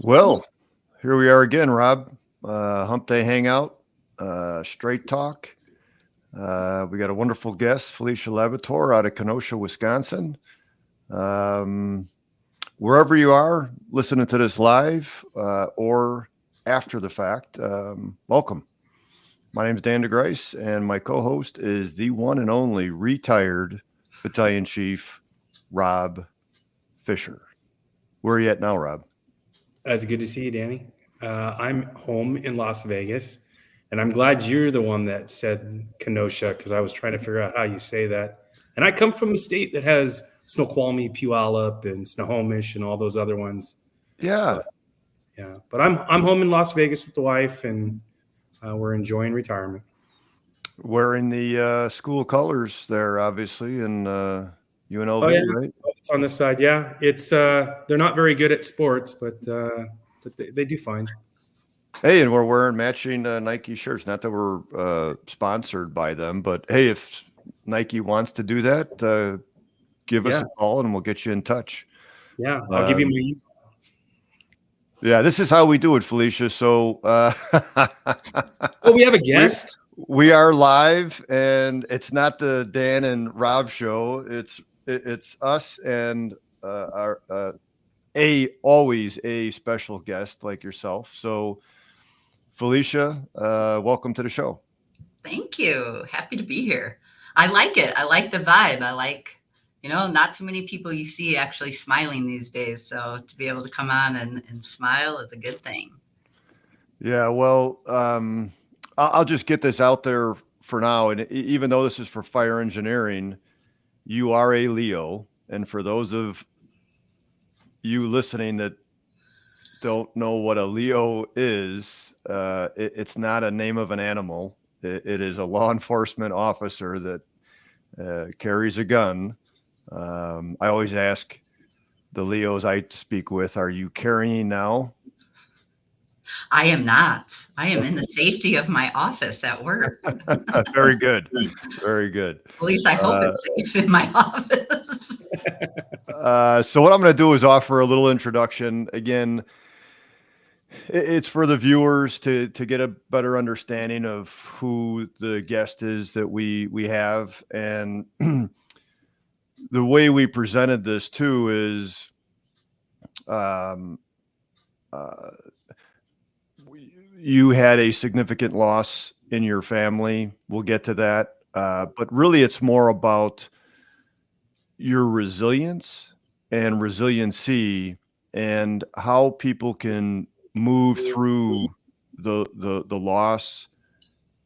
Well, here we are again, Rob. Humpday Hangout, Straight Talk. We got a wonderful guest, Felicia Labatore out of Kenosha, Wisconsin. Um, Wherever you are listening to this live or after the fact, welcome. My name is Dan DeGryse, and my co-host is the one and only retired Battalion Chief Rob Fisher. Where are you at now, Rob? It's good to see you, Danny. I'm home in Las Vegas, and I'm glad you're the one that said Kenosha because I was trying to figure out how you say that. And I come from a state that has Snoqualmie, Puyallup, and Snohomish, and all those other ones. Yeah. But yeah, but I'm home in Las Vegas with the wife, and we're enjoying retirement. Wearing the school colors there, obviously, in Oh UNLV, yeah, right? it's on this side. Yeah, it's they're not very good at sports, but they do fine. Hey, and we're wearing matching Nike shirts. Not that we're sponsored by them, but hey, if Nike wants to do that, give us Yeah, a call and we'll get you in touch. yeah. I'll give you Um, my. yeah, this is how we do it, Felicia. So Oh, we have a we guest. we are live, and it's not the Dan and Rob show. It's us and our always a special guest like yourself. So Felicia, welcome to the show. Thank you. Happy to be here. I like it. I like the vibe. I like, not too many people you see actually smiling these days. So to be able to come on and smile is a good thing. Yeah, well, I'll just get this out there for now. And even though this is for fire engineering, you are a Leo. And for those of you listening that don't know what a Leo is, it's not a name of an animal. It is a law enforcement officer that carries a gun. I always ask the Leos I speak with, are you carrying now? I am not. I am in the safety of my office at work. Very good. Very good. At least I hope it's safe in my office. So what I'm going to do is offer a little introduction. Again, it's for the viewers to get a better understanding of who the guest is that we have, and the way we presented this too is um, uh, you had a significant loss in your family. We'll get to that, but really it's more about your resilience and resiliency and how people can move through the loss,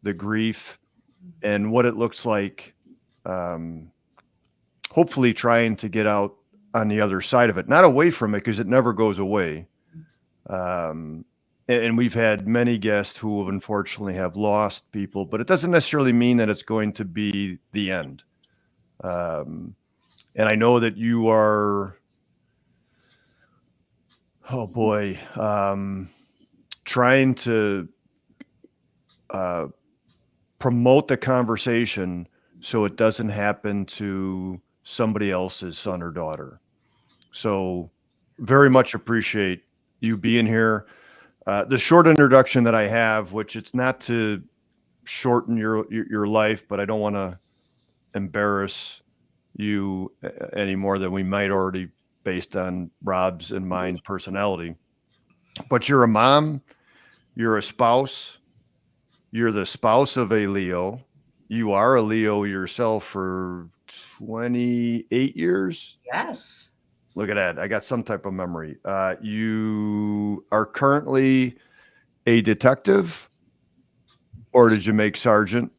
the grief, and what it looks like, hopefully trying to get out on the other side of it, not away from it, because it never goes away. And we've had many guests who unfortunately have lost people, but it doesn't necessarily mean that it's going to be the end. And I know that you are, oh boy, trying to promote the conversation so it doesn't happen to somebody else's son or daughter. So very much appreciate you being here. The short introduction that I have, which it's not to shorten your life, but I don't want to embarrass you any more than we might already based on Rob's and mine personality. But you're a mom, you're a spouse, you're the spouse of a Leo. You are a Leo yourself for 28 years. Yes. Look at that. I got some type of memory. You are currently a detective, or did you make sergeant?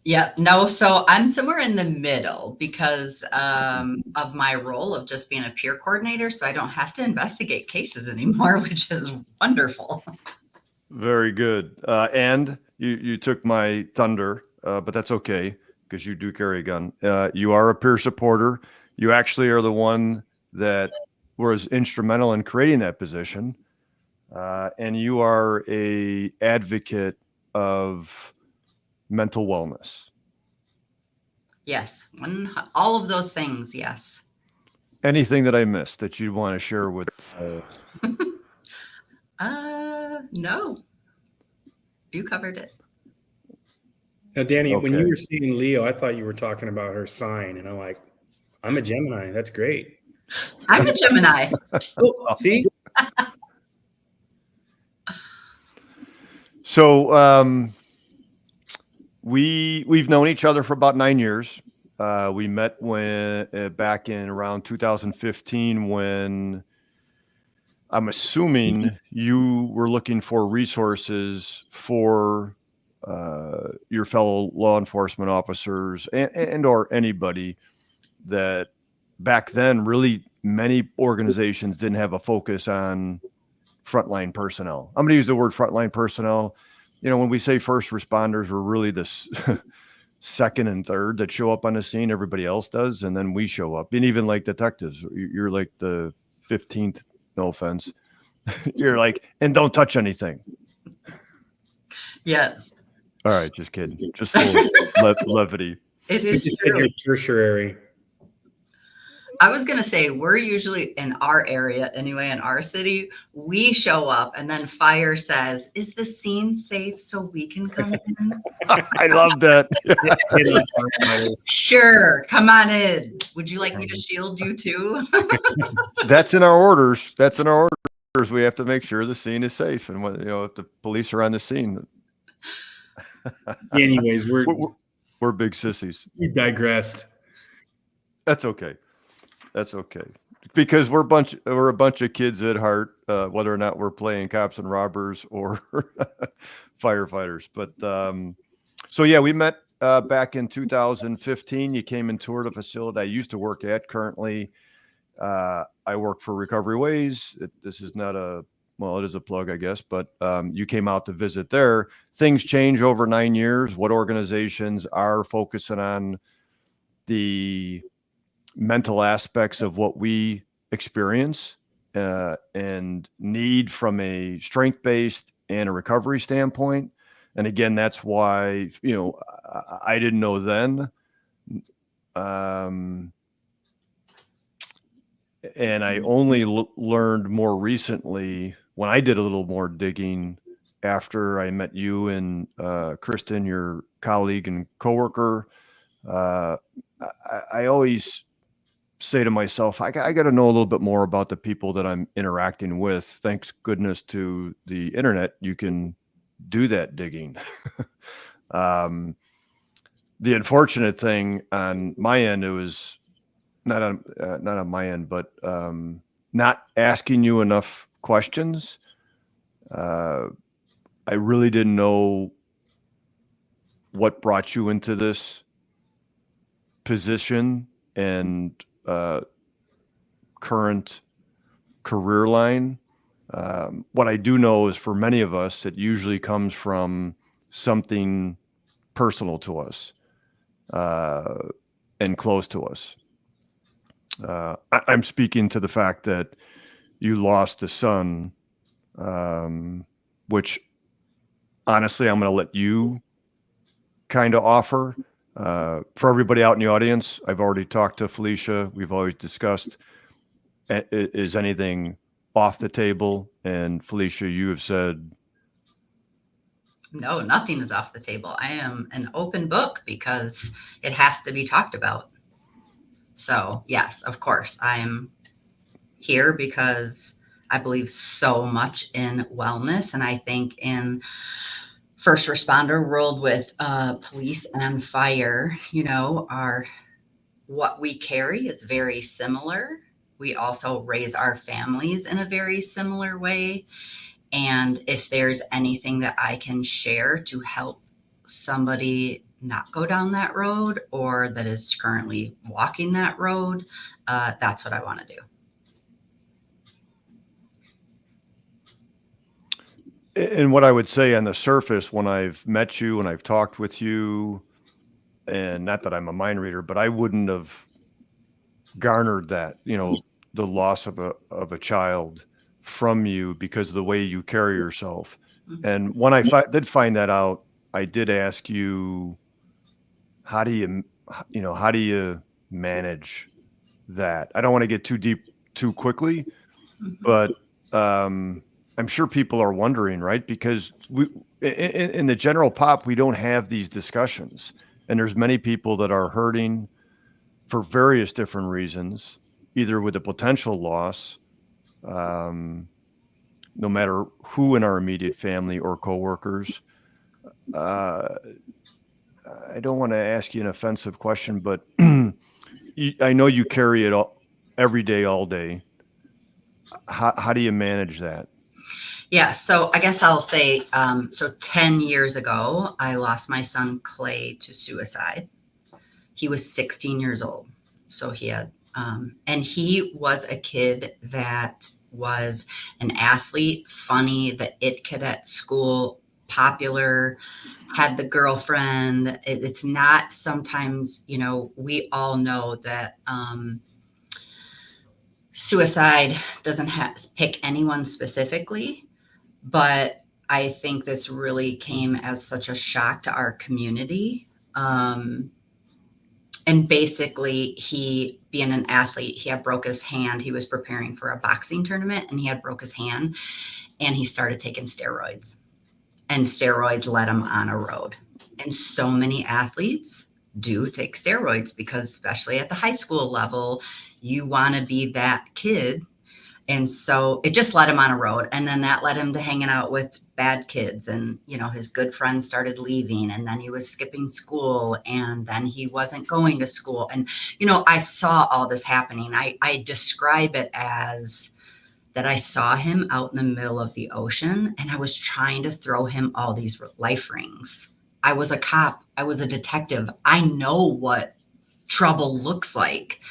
Yeah, no, so I'm somewhere in the middle because of my role of just being a peer coordinator. So I don't have to investigate cases anymore, which is wonderful. Very good. And you took my thunder, but that's okay because you do carry a gun. You are a peer supporter. You actually are the one that was instrumental in creating that position. And you are a advocate of mental wellness. Yes, all of those things, yes. Anything that I missed that you want to share with? No, you covered it. Now, Danny, when you Okay. were seeing Leo, I thought you were talking about her sign, and I'm like, I'm a Gemini. That's great. I'm a Gemini. Oh, see, So we've known each other for about 9 years. We met when back in around 2015 when I'm assuming you were looking for resources for your fellow law enforcement officers and or anybody that back then really many organizations didn't have a focus on frontline personnel. I'm going to use the word frontline personnel. You know, when we say first responders, we're really this second and third that show up on the scene. Everybody else does, and then we show up. And even like detectives, you're like the 15th. No offense. You're like, and don't touch anything. Yes, All right, just kidding. Just a little levity. it you is just said true. you're tertiary. I was going to say, we're usually in our area anyway, in our city, we show up and then fire says, is the scene safe so we can come in? I love that. Get on firefighters. Sure, come on in. Would you like me to shield you too? That's in our orders. That's in our orders. We have to make sure the scene is safe, and when, you know, if the police are on the scene, Anyways, we're big sissies. we digressed. That's okay. That's okay. Because we're a bunch of kids at heart, whether or not we're playing cops and robbers or firefighters. But so yeah, we met back in 2015. You came and toured a facility I used to work at. Currently, I work for Recovery Ways. This is not it is a plug, I guess, but you came out to visit there. Things change over 9 years. What organizations are focusing on the mental aspects of what we experience and need from a strength-based and a recovery standpoint. And again, that's why, you know, I didn't know then. And I only learned more recently when I did a little more digging after I met you and Kristen, your colleague and coworker. I always say to myself, I got to know a little bit more about the people that I'm interacting with. Thanks goodness to the internet, you can do that digging. The unfortunate thing on my end, it was not on my end, but not asking you enough questions. I really didn't know what brought you into this position and current career line. What I do know is for many of us, it usually comes from something personal to us and close to us. I'm speaking to the fact that you lost a son, which honestly, I'm going to let you kind of offer. For everybody out in the audience, I've already talked to Felicia. We've always discussed, is anything off the table? And Felicia, you have said, No, nothing is off the table. I am an open book because it has to be talked about. So yes, of course, I'm here because I believe so much in wellness. And I think in first responder world with police and fire, you know, what we carry is very similar. We also raise our families in a very similar way. And if there's anything that I can share to help somebody not go down that road or that is currently walking that road, that's what I want to do. and what I would say on the surface, when I've met you and I've talked with you, and not that I'm a mind reader, but I wouldn't have garnered that, you know, the loss of a child from you because of the way you carry yourself. Mhm. And when I did find that out, I did ask you, how do you manage that? I don't want to get too deep too quickly, Mhm. but I'm sure people are wondering, right? Because in the general pop, we don't have these discussions, and there's many people that are hurting for various different reasons, either with a potential loss, no matter who in our immediate family or coworkers. I don't want to ask you an offensive question, but I know you carry it all, every day, all day. How do you manage that? Yeah, so I guess I'll say, so 10 years ago, I lost my son Clay to suicide. He was 16 years old. So he had, and he was a kid that was an athlete, funny, the it kid at school, popular, had the girlfriend. It's not sometimes, we all know that suicide doesn't pick anyone specifically. But I think this really came as such a shock to our community. And basically, he, being an athlete, he had broke his hand. He was preparing for a boxing tournament and he had broke his hand and he started taking steroids. And steroids led him on a road. And so many athletes do take steroids because, especially at the high school level, you want to be that kid. And so it just led him on a road. And then that led him to hanging out with bad kids. And, his good friends started leaving. And then he was skipping school. And then he wasn't going to school. And, I saw all this happening. I describe it as that I saw him out in the middle of the ocean and I was trying to throw him all these life rings. I was a cop. I was a detective. I know what trouble looks like.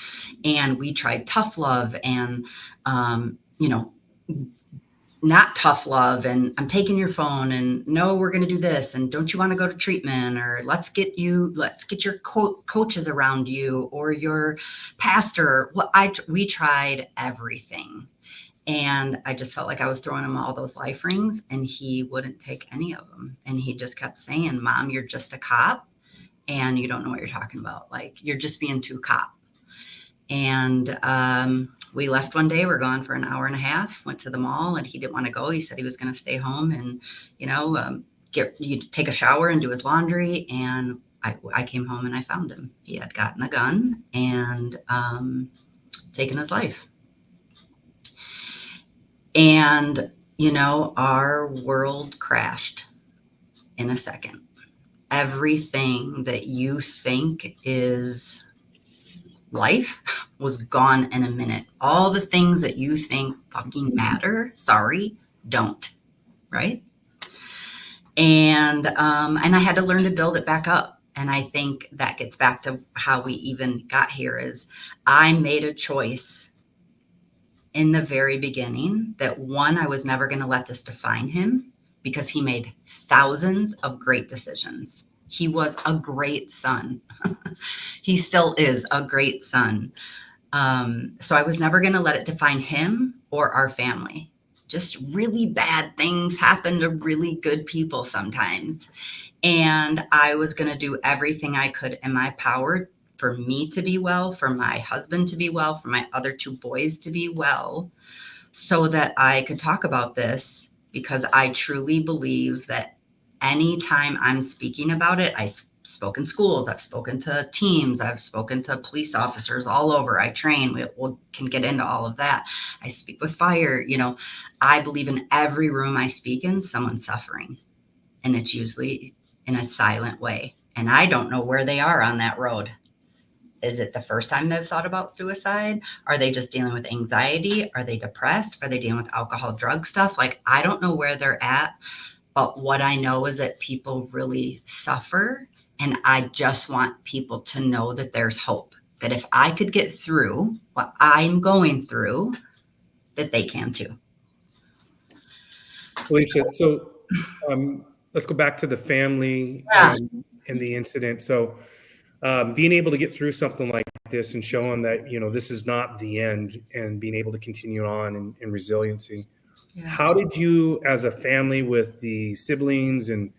And we tried tough love and, not tough love. And I'm taking your phone and no, we're going to do this. And don't you want to go to treatment, or let's get your coaches around you or your pastor. We tried everything. And I just felt like I was throwing him all those life rings and he wouldn't take any of them. And he just kept saying, Mom, you're just a cop and you don't know what you're talking about. Like, you're just being too cop. And we left one day. We're gone for an hour and a half, went to the mall and he didn't want to go. He said he was going to stay home and, take a shower and do his laundry. And I came home and I found him. He had gotten a gun and taken his life. And, our world crashed in a second. Everything that you think is life was gone in a minute. All the things that you think fucking matter, don't, right? And I had to learn to build it back up. And I think that gets back to how we even got here is I made a choice in the very beginning that one, I was never going to let this define him because he made thousands of great decisions. He was a great son. He still is a great son. So I was never going to let it define him or our family. Just really bad things happen to really good people sometimes. And I was going to do everything I could in my power for me to be well, for my husband to be well, for my other two boys to be well, so that I could talk about this, because I truly believe that anytime I'm speaking about it, I've spoken schools, I've spoken to teams, I've spoken to police officers all over. I train, we can get into all of that. I speak with fire, I believe in every room I speak in, someone's suffering. And it's usually in a silent way. And I don't know where they are on that road. Is it the first time they've thought about suicide? Are they just dealing with anxiety? Are they depressed? Are they dealing with alcohol, drug stuff? Like, I don't know where they're at, but what I know is that people really suffer. And I just want people to know that there's hope, that if I could get through what I'm going through, that they can too. Felicia, so let's go back to the family and the incident. So being able to get through something like this and showing that, this is not the end, and being able to continue on in resiliency. Yeah. How did you, as a family with the siblings and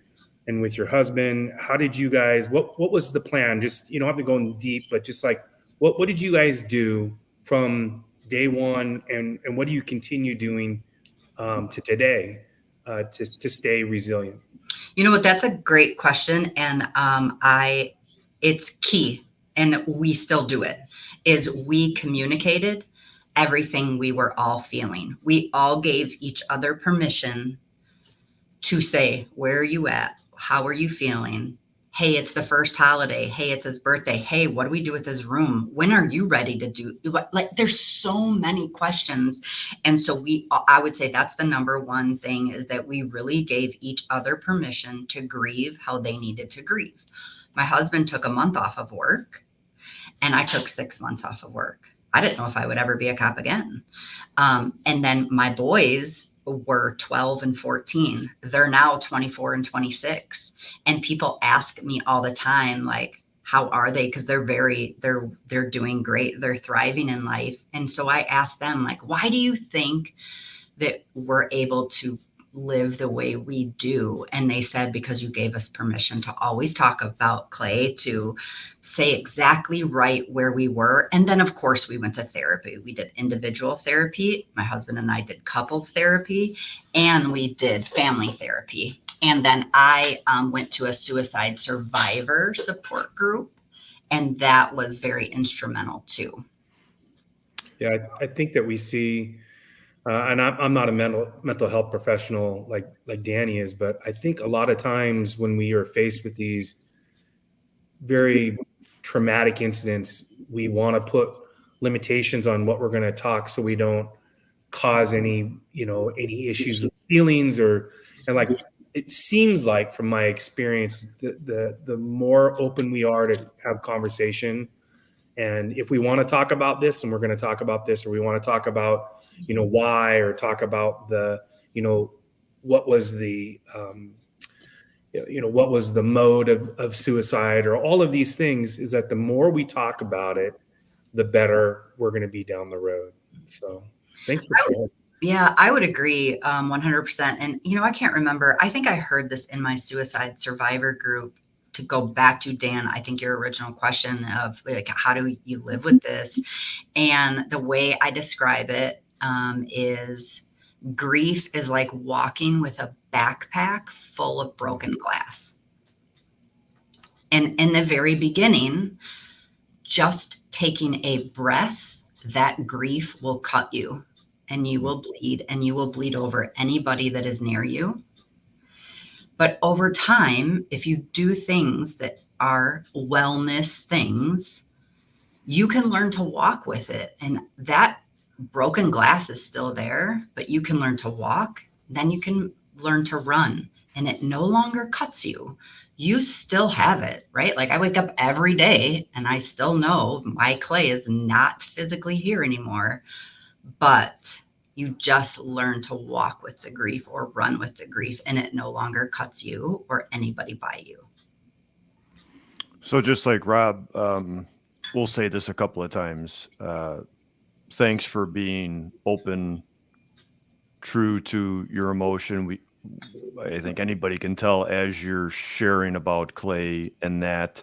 with your husband, how did you guys, what was the plan? Just, you don't have to go in deep, but just like, what did you guys do from day one, and what do you continue doing to today to stay resilient? You know what? That's a great question, and it's key, and we still do it. Is we communicated everything we were all feeling. We all gave each other permission to say, "Where are you at? How are you feeling? Hey, it's the first holiday. Hey, it's his birthday. Hey, what do we do with his room? When are you ready to do?" Like, there's so many questions. And so I would say that's the number one thing, is that we really gave each other permission to grieve how they needed to grieve. My husband took a month off of work, and I took 6 months off of work. I didn't know if I would ever be a cop again. And then my boys were 12 and 14. They're now 24 and 26. And people ask me all the time, like, how are they? Because they're doing great. They're thriving in life. And so I asked them, like, why do you think that we're able to live the way we do? And they said, because you gave us permission to always talk about Clay, to say exactly right where we were. And then, of course, we went to therapy. We did individual therapy. My husband and I did couples therapy, and we did family therapy. And then I went to a suicide survivor support group, and that was very instrumental too. Yeah, I think that we see, and I'm not a mental health professional like Danny is, but I think a lot of times when we are faced with these very traumatic incidents, we want to put limitations on what we're going to talk, so we don't cause any issues with feelings, and like, it seems like, from my experience, the more open we are to have conversation, and if we want to talk about this, and we're going to talk about this, or we want to talk about, why, or talk about the, what was the, what was the mode of suicide, or all of these things, is that the more we talk about it, the better we're going to be down the road. So thanks for sharing. Yeah, I would agree 100%. And, I can't remember. I think I heard this in my suicide survivor group. To go back to, Dan, I think your original question of, like, how do you live with this? And the way I describe it is, grief is like walking with a backpack full of broken glass. And in the very beginning, just taking a breath, that grief will cut you, and you will bleed, and you will bleed over anybody that is near you. But over time, if you do things that are wellness things, you can learn to walk with it. And that broken glass is still there, but you can learn to walk. Then you can learn to run, and it no longer cuts you. You still have it, right? Like, I wake up every day and I still know my Clay is not physically here anymore, but you just learn to walk with the grief or run with the grief, and it no longer cuts you or anybody by you. So just like Rob, we'll say this a couple of times. Thanks for being open, true to your emotion. I think anybody can tell as you're sharing about Clay, and that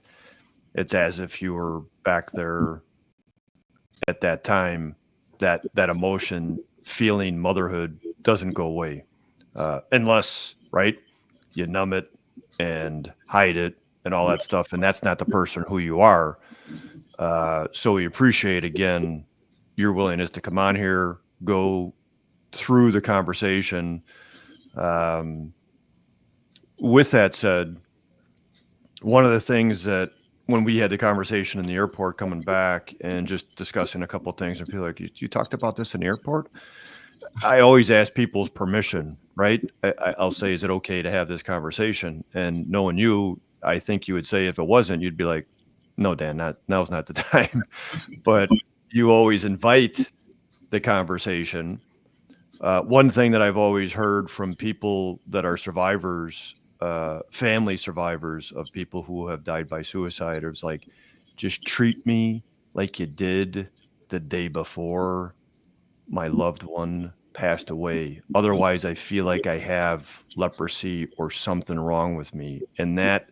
it's as if you were back there at that time. That emotion, feeling motherhood, doesn't go away unless, right, you numb it and hide it and all that stuff, and that's not the person who you are. So we appreciate, again, your willingness to come on here, go through the conversation. With that said, one of the things that, when we had the conversation in the airport coming back and just discussing a couple of things, and people are like, you talked about this in the airport? I always ask people's permission, right? I'll say, is it okay to have this conversation? And knowing you, I think you would say, if it wasn't, you'd be like, no, Dan, now's not the time. But you always invite the conversation. One thing that I've always heard from people that are survivors, family survivors of people who have died by suicide, is like, just treat me like you did the day before my loved one passed away. Otherwise, I feel like I have leprosy or something wrong with me. And that,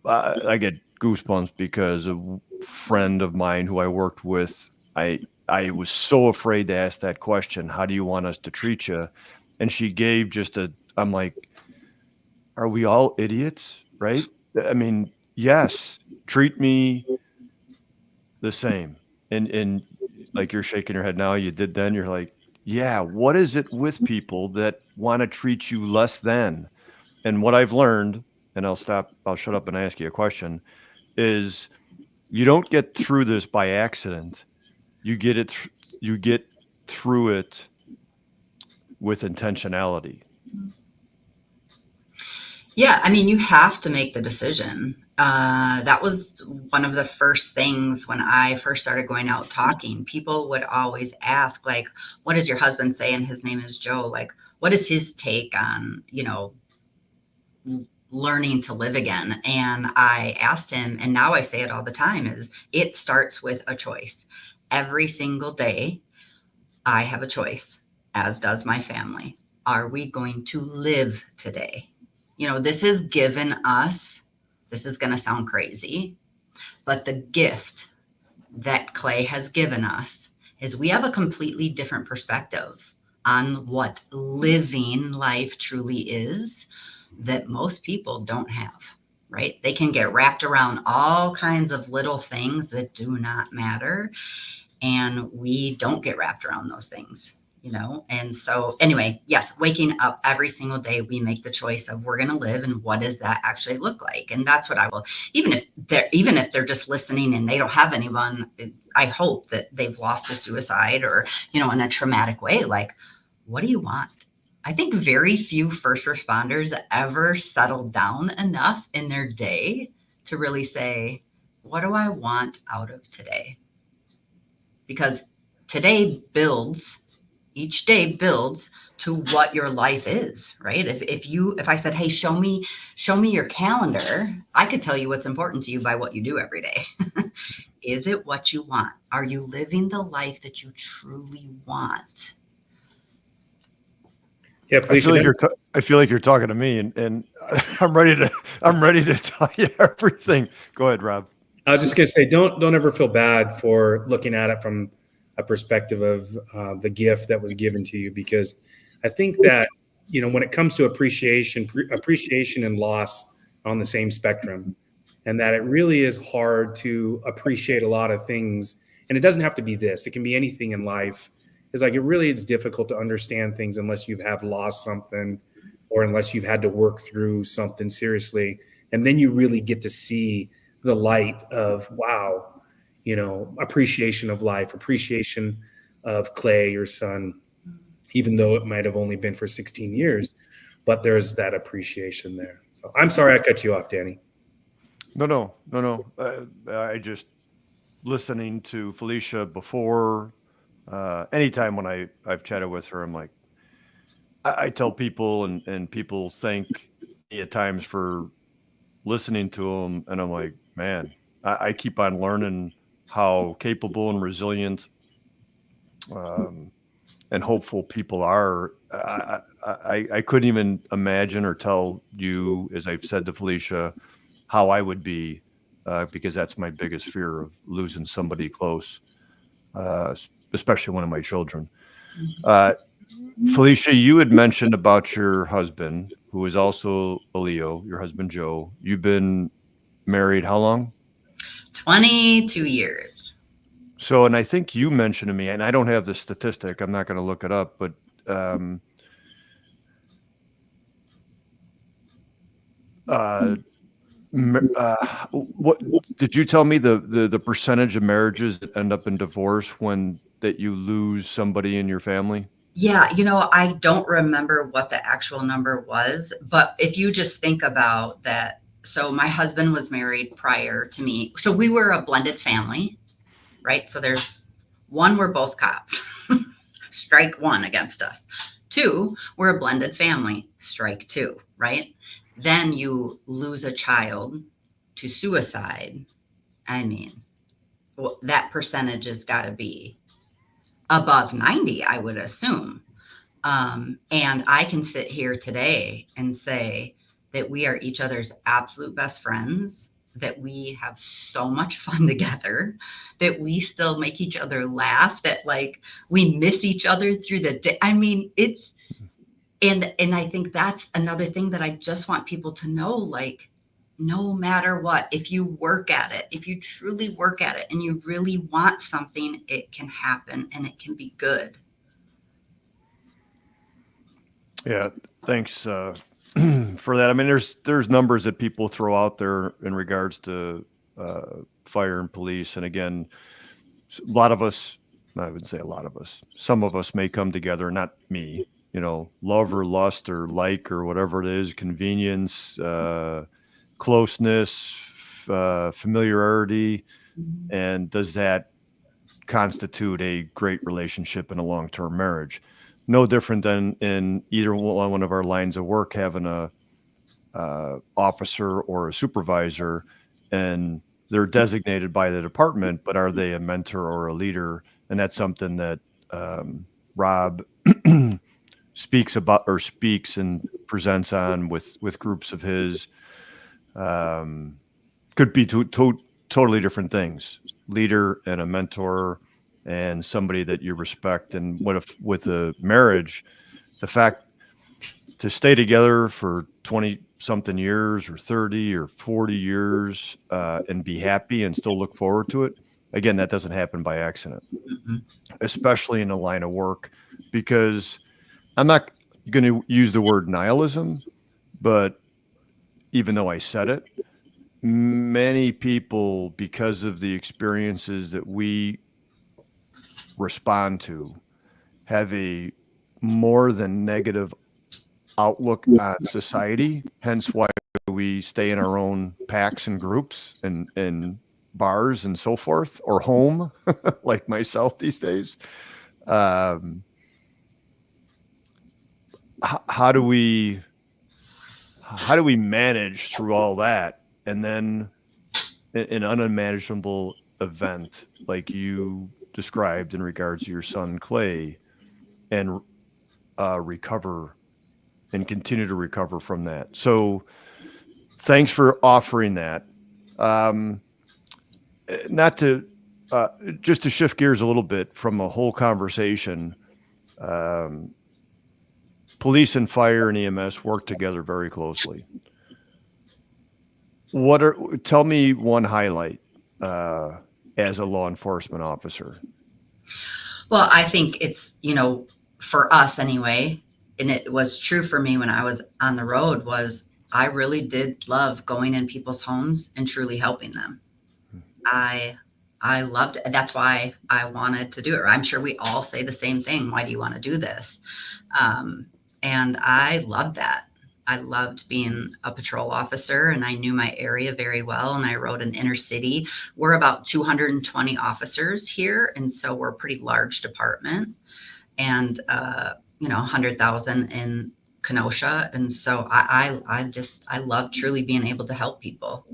I get goosebumps, because a friend of mine who I worked with, I I was so afraid to ask that question. How do you want us to treat you? And she gave I'm like, are we all idiots? Right? I mean, yes, treat me the same. And like you're shaking your head now, you did then, you're like, yeah, what is it with people that want to treat you less than? And what I've learned, and I'll shut up and ask you a question, is you don't get through this by accident. You get through it with intentionality. Yeah, I mean, you have to make the decision. That was one of the first things when I first started going out talking. People would always ask, like, what does your husband say? And his name is Joe. Like, what is his take on, learning to live again? And I asked him, and now I say it all the time, is it starts with a choice. Every single day, I have a choice, as does my family. Are we going to live today? This is given us, this is going to sound crazy, but the gift that Clay has given us is we have a completely different perspective on what living life truly is that most people don't have, right? They can get wrapped around all kinds of little things that do not matter. And we don't get wrapped around those things. And so anyway, yes, waking up every single day, we make the choice of we're going to live, and what does that actually look like? And that's what I will, even if they're just listening and they don't have anyone, I hope that they've lost to suicide or, in a traumatic way. Like, what do you want? I think very few first responders ever settle down enough in their day to really say, what do I want out of today? Because each day builds to what your life is, right? If I said, hey, show me your calendar, I could tell you what's important to you by what you do every day. Is it what you want? Are you living the life that you truly want? Yeah, Felicia, I feel like you're talking to me, and I'm ready to tell you everything. Go ahead, Rob. I was just going to say, don't ever feel bad for looking at it from a perspective of the gift that was given to you, because I think that, when it comes to appreciation and loss are on the same spectrum, and that it really is hard to appreciate a lot of things. And it doesn't have to be this. It can be anything in life. It's like, it really is difficult to understand things unless you have lost something, or unless you've had to work through something seriously. And then you really get to see the light of, wow, appreciation of life, appreciation of Clay, your son, even though it might have only been for 16 years, but there's that appreciation there. So I'm sorry I cut you off, Danny. No. I just, listening to Felicia before, anytime when I've chatted with her, I'm like, I tell people, and people thank me at times for listening to them, and I'm like, man, I keep on learning how capable and resilient and hopeful people are. I couldn't even imagine or tell you, as I've said to Felicia, how I would be, because that's my biggest fear, of losing somebody close, especially one of my children. Felicia, you had mentioned about your husband, who is also a Leo, your husband, Joe. You've been married how long? 22 years. So, and I think you mentioned to me, and I don't have the statistic, I'm not going to look it up, but what did you tell me the percentage of marriages that end up in divorce that you lose somebody in your family? Yeah, I don't remember what the actual number was, but if you just think about that. So my husband was married prior to me. So we were a blended family, right? So there's one, we're both cops. Strike one against us. Two, we're a blended family. Strike two, right? Then you lose a child to suicide. I mean, that percentage has got to be above 90, I would assume. And I can sit here today and say that we are each other's absolute best friends. that we have so much fun together, that we still make each other laugh, that like we miss each other through the day. I mean, it's, and I think that's another thing that I just want people to know, like, no matter what, if you work at it, if you truly work at it and you really want something, it can happen and it can be good. Yeah, thanks for that. I mean, there's numbers that people throw out there in regards to fire and police, and again, a lot of us, I would say a lot of us, some of us may come together, not me, you know, love or lust or like or whatever it is, convenience, closeness, familiarity, and does that constitute a great relationship in a long-term marriage? No different than in either one of our lines of work, having a officer or a supervisor, and they're designated by the department, but are they a mentor or a leader? And that's something that Rob speaks about, or speaks and presents on with groups of his. Could be totally different things: leader and a mentor, and somebody that you respect. And what if with a marriage, the fact to stay together for 20 something years or 30 or 40 years and be happy and still look forward to it, again, that doesn't happen by accident. Mm-mm. Especially in a line of work, because I'm not going to use the word nihilism, but even though I said it, many people, because of the experiences that we respond to, have a more than negative outlook on society, hence why we stay in our own packs and groups and bars and so forth, or home, like myself these days. How do we manage through all that, and then an unimaginable event like you described in regards to your son Clay, and recover and continue to recover from that? So thanks for offering that. Not to just to shift gears a little bit from a whole conversation. Police and fire and EMS work together very closely. Tell me one highlight as a law enforcement officer. Well, I think it's, you know, for us anyway, and it was true for me when I was on the road, was I really did love going in people's homes and truly helping them. I loved it. That's why I wanted to do it. I'm sure we all say the same thing. Why do you want to do this? And I loved that. I loved being a patrol officer, and I knew my area very well. And I rode in inner city. We're about 220 officers here, and so we're a pretty large department. And 100,000 in Kenosha, and so I love truly being able to help people.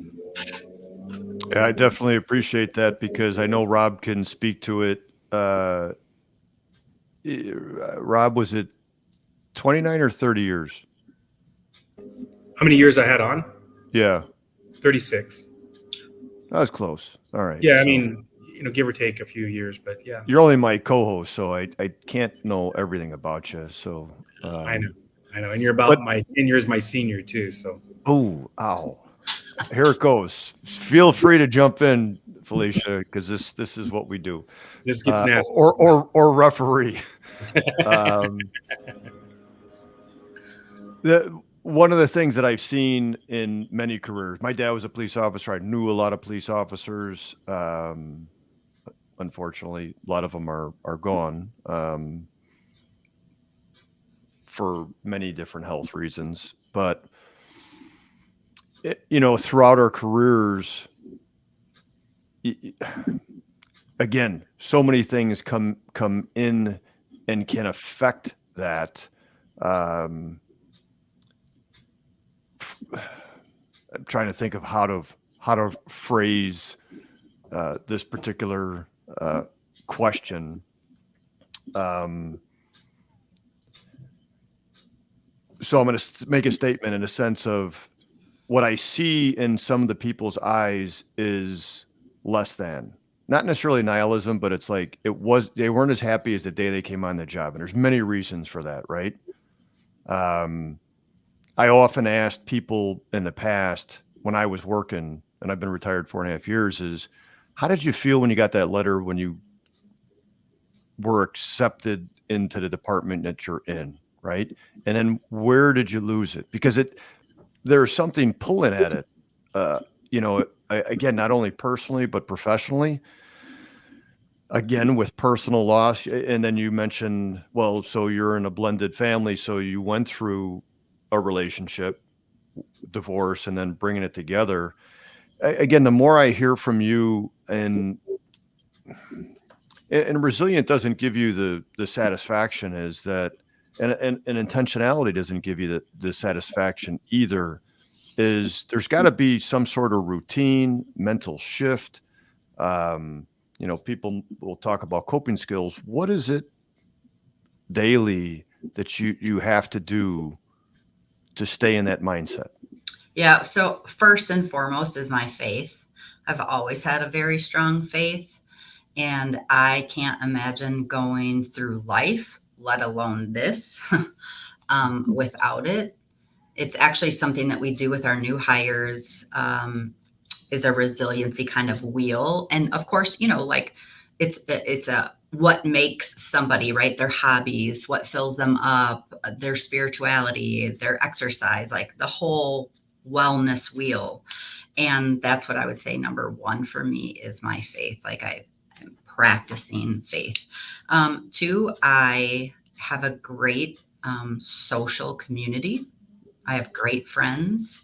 Yeah, I definitely appreciate that, because I know Rob can speak to it. Rob, was it 29 or 30 years? How many years I had on? Yeah, 36. that was close. All right. Yeah, I so mean, give or take a few years, but yeah. you're only my co-host, so I can't know everything about you. So I know, and you're about 10 years my senior too. So. Oh, ow! Here it goes. Feel free to jump in, Felicia, because this is what we do. This gets nasty. Or referee. One of the things that I've seen in many careers, my dad was a police officer. I knew a lot of police officers. Unfortunately, a lot of them are gone for many different health reasons. But throughout our careers, again, so many things come in and can affect that. I'm trying to think of how to phrase this particular question. So I'm going to make a statement in a sense of, what I see in some of the people's eyes is less than. Not necessarily nihilism, but it's like they weren't as happy as the day they came on the job. And there's many reasons for that, right? I often asked people in the past when I was working, and I've been retired 4.5 years, is how did you feel when you got that letter when you were accepted into the department that you're in, right? And then where did you lose it? Because there's something pulling at it, again, not only personally, but professionally. Again, with personal loss. And then you mentioned, well, so you're in a blended family. So you went through a relationship, divorce, and then bringing it together. Again, the more I hear from you, and resilient doesn't give you the satisfaction, is that, and intentionality doesn't give you the satisfaction either, is there's got to be some sort of routine, mental shift. People will talk about coping skills. What is it daily that you have to do to stay in that mindset? Yeah. So first and foremost is my faith. I've always had a very strong faith, and I can't imagine going through life, let alone this, without it. It's actually something that we do with our new hires, is a resiliency kind of wheel. And of course, like it's a what makes somebody, right? Their hobbies, what fills them up, their spirituality, their exercise, like the whole wellness wheel. And that's what I would say number one for me is my faith. Like I'm practicing faith. Two, I have a great social community. I have great friends.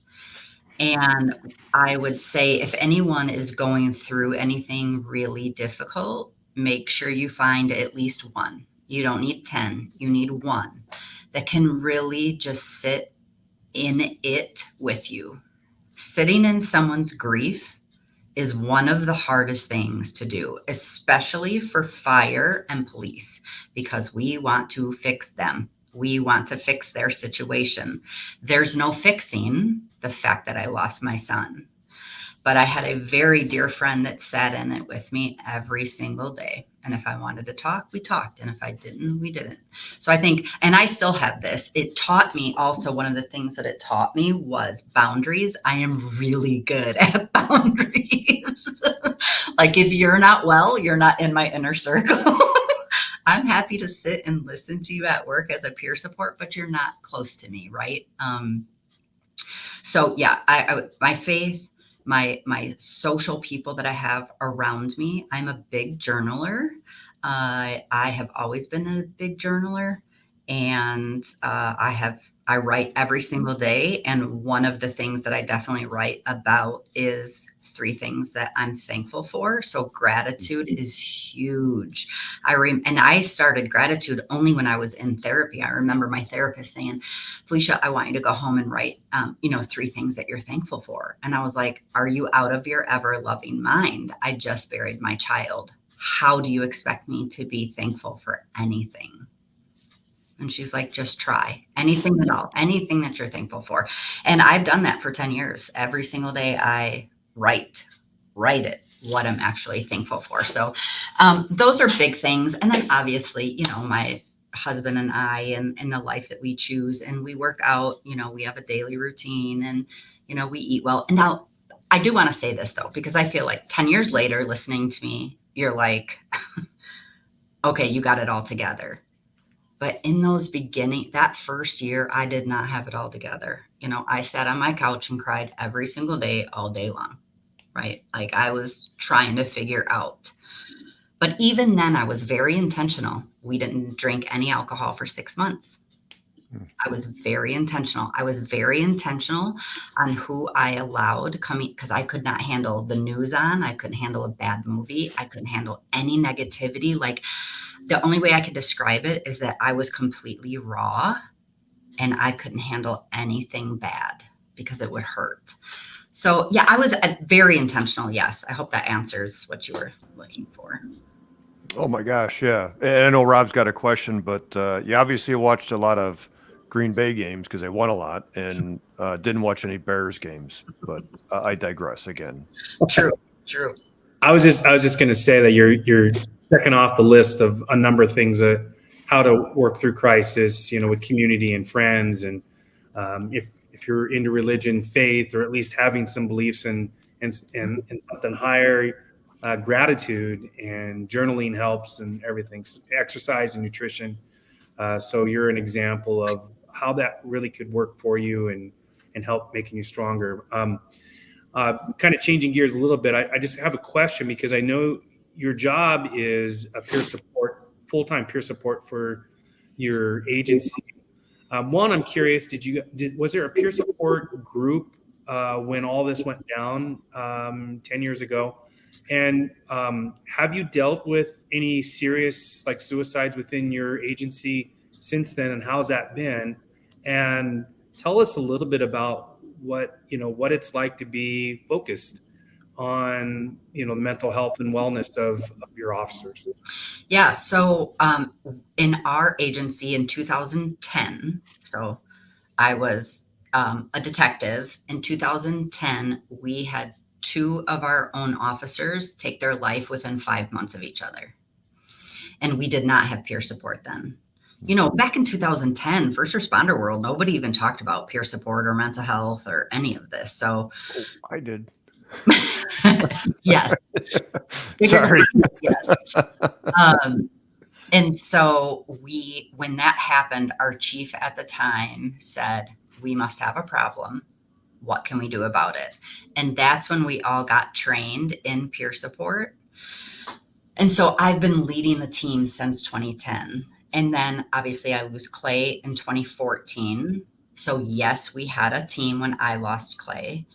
And I would say if anyone is going through anything really difficult, make sure you find at least one. You don't need 10, you need one that can really just sit in it with you. Sitting in someone's grief is one of the hardest things to do, especially for fire and police, because we want to fix them. We want to fix their situation. There's no fixing the fact that I lost my son. But I had a very dear friend that sat in it with me every single day. And if I wanted to talk, we talked. And if I didn't, we didn't. So I think, and I still have this, it taught me also, one of the things that it taught me was boundaries. I am really good at boundaries. Like if you're not well, you're not in my inner circle. I'm happy to sit and listen to you at work as a peer support, but you're not close to me, right? So yeah, my faith, my social people that I have around me. I'm a big journaler. I have always been a big journaler, and I write every single day. And one of the things that I definitely write about is 3 things that I'm thankful for. So gratitude is huge. And I started gratitude only when I was in therapy. I remember my therapist saying, Felicia, I want you to go home and write, 3 things that you're thankful for. And I was like, are you out of your ever loving mind? I just buried my child. How do you expect me to be thankful for anything? And she's like, just try anything at all, anything that you're thankful for. And I've done that for 10 years. Every single day I write it, what I'm actually thankful for. So those are big things. And then obviously, my husband and I and the life that we choose, and we work out, we have a daily routine, and, we eat well. And now I do want to say this though, because I feel like 10 years later, listening to me, you're like, okay, you got it all together. But in that first year, I did not have it all together. I sat on my couch and cried every single day, all day long, right? Like I was trying to figure out. But even then, I was very intentional. We didn't drink any alcohol for 6 months. I was very intentional. I was very intentional on who I allowed coming, because I could not handle the news on. I couldn't handle a bad movie. I couldn't handle any negativity. Like the only way I could describe it is that I was completely raw, and I couldn't handle anything bad because it would hurt. So yeah, I was very intentional. Yes. I hope that answers what you were looking for. Oh my gosh. Yeah. And I know Rob's got a question, but you obviously watched a lot of Green Bay games because they won a lot, and didn't watch any Bears games. But I digress again. True, true. I was just going to say that you're checking off the list of a number of things how to work through crisis, with community and friends, and if you're into religion, faith, or at least having some beliefs in something higher, gratitude and journaling helps, and everything, exercise and nutrition. So you're an example of how that really could work for you and help making you stronger. Kind of changing gears a little bit, I just have a question, because I know your job is a peer support, full-time peer support for your agency. One, I'm curious, was there a peer support group when all this went down 10 years ago? And have you dealt with any serious suicides within your agency since then, and how's that been? And tell us a little bit about what it's like to be focused on mental health and wellness of your officers. Yeah. So in our agency in 2010, so I was a detective. In 2010, we had 2 of our own officers take their life within 5 months of each other. And we did not have peer support then. Back in 2010, first responder world, nobody even talked about peer support or mental health or any of this. So I did. Yes. Sorry. Yes. And so when that happened, our chief at the time said, we must have a problem. What can we do about it? And that's when we all got trained in peer support. And so I've been leading the team since 2010. And then obviously I lose Clay in 2014. So yes, we had a team when I lost Clay.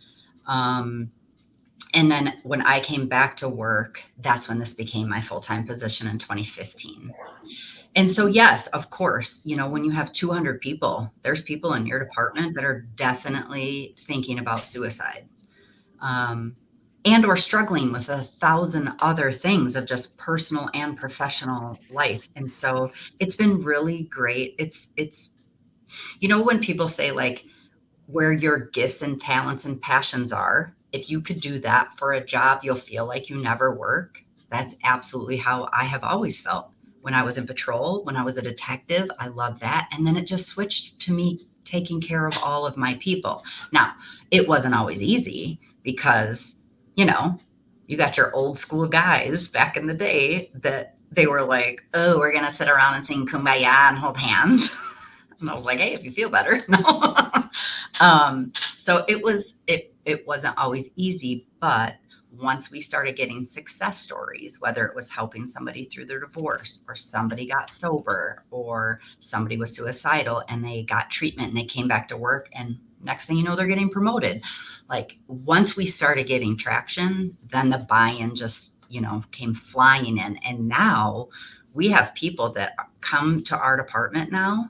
And then when I came back to work, that's when this became my full-time position in 2015. And so, yes, of course, when you have 200 people, there's people in your department that are definitely thinking about suicide. And or struggling with 1,000 other things of just personal and professional life. And so it's been really great. It's when people say where your gifts and talents and passions are, if you could do that for a job, you'll feel like you never work. That's absolutely how I have always felt. When I was in patrol, when I was a detective, I loved that. And then it just switched to me taking care of all of my people. Now, it wasn't always easy because you got your old school guys back in the day that they were like, oh, we're going to sit around and sing Kumbaya and hold hands. And I was like, hey, if you feel better. No. So it wasn't always easy, but once we started getting success stories, whether it was helping somebody through their divorce, or somebody got sober, or somebody was suicidal and they got treatment and they came back to work, and next thing you know, they're getting promoted. Once we started getting traction, then the buy-in just, came flying in. And now we have people that come to our department now.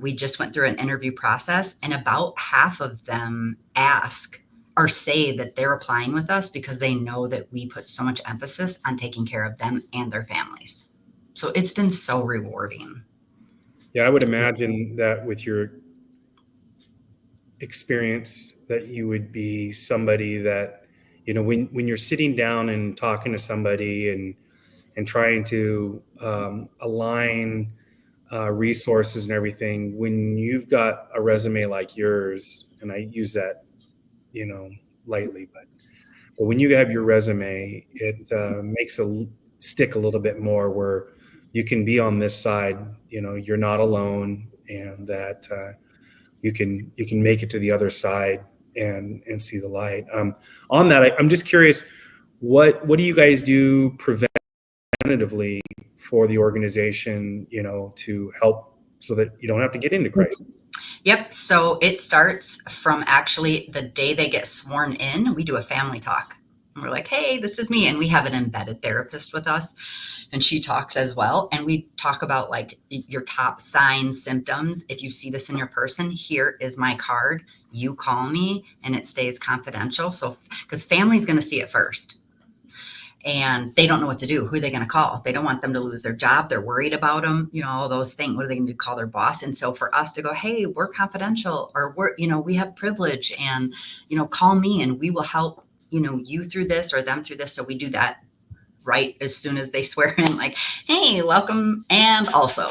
We just went through an interview process, and about half of them ask or say that they're applying with us because they know that we put so much emphasis on taking care of them and their families. So it's been so rewarding. Yeah, I would imagine that with your experience that you would be somebody that, when you're sitting down and talking to somebody and trying to align resources and everything, when you've got a resume like yours, and I use that lightly, but when you have your resume, it makes stick a little bit more, where you can be on this side, you're not alone, and that you can make it to the other side and see the light. On that, I'm just curious, what do you guys do preventatively for the organization, to help so that you don't have to get into crisis? Yep. So it starts from actually the day they get sworn in. We do a family talk. And we're like, hey, this is me. And we have an embedded therapist with us, and she talks as well. And we talk about your top signs, symptoms. If you see this in your person, here is my card. You call me, and it stays confidential. So, because family's going to see it first. and they don't know what to do. Who are they going to call? They don't want them to lose their job. They're worried about them, all those things. What are they going to do? Call their boss? And so for us to go, hey, we're confidential, or we have privilege, and, call me and we will help, you through this or them through this. So we do that right as soon as they swear in, like, hey, welcome. And also,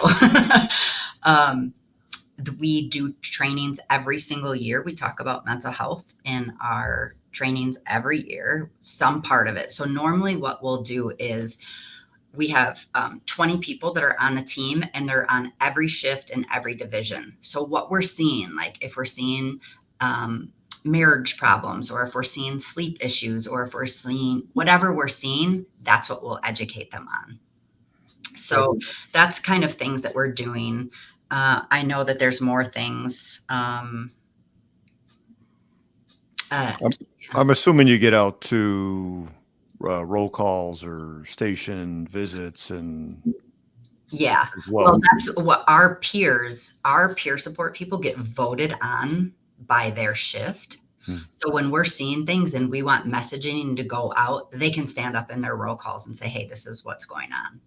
we do trainings every single year. We talk about mental health in our trainings every year, some part of it. So normally what we'll do is we have 20 people that are on the team, and they're on every shift in every division. So what we're seeing, like if we're seeing marriage problems, or if we're seeing sleep issues, or if we're seeing whatever we're seeing, that's what we'll educate them on. So that's kind of things that we're doing. I know that there's more things. I'm assuming you get out to roll calls or station visits and yeah. Well, that's what our peer support people get voted on by their shift. So when we're seeing things and we want messaging to go out, they can stand up in their roll calls and say, hey, this is what's going on.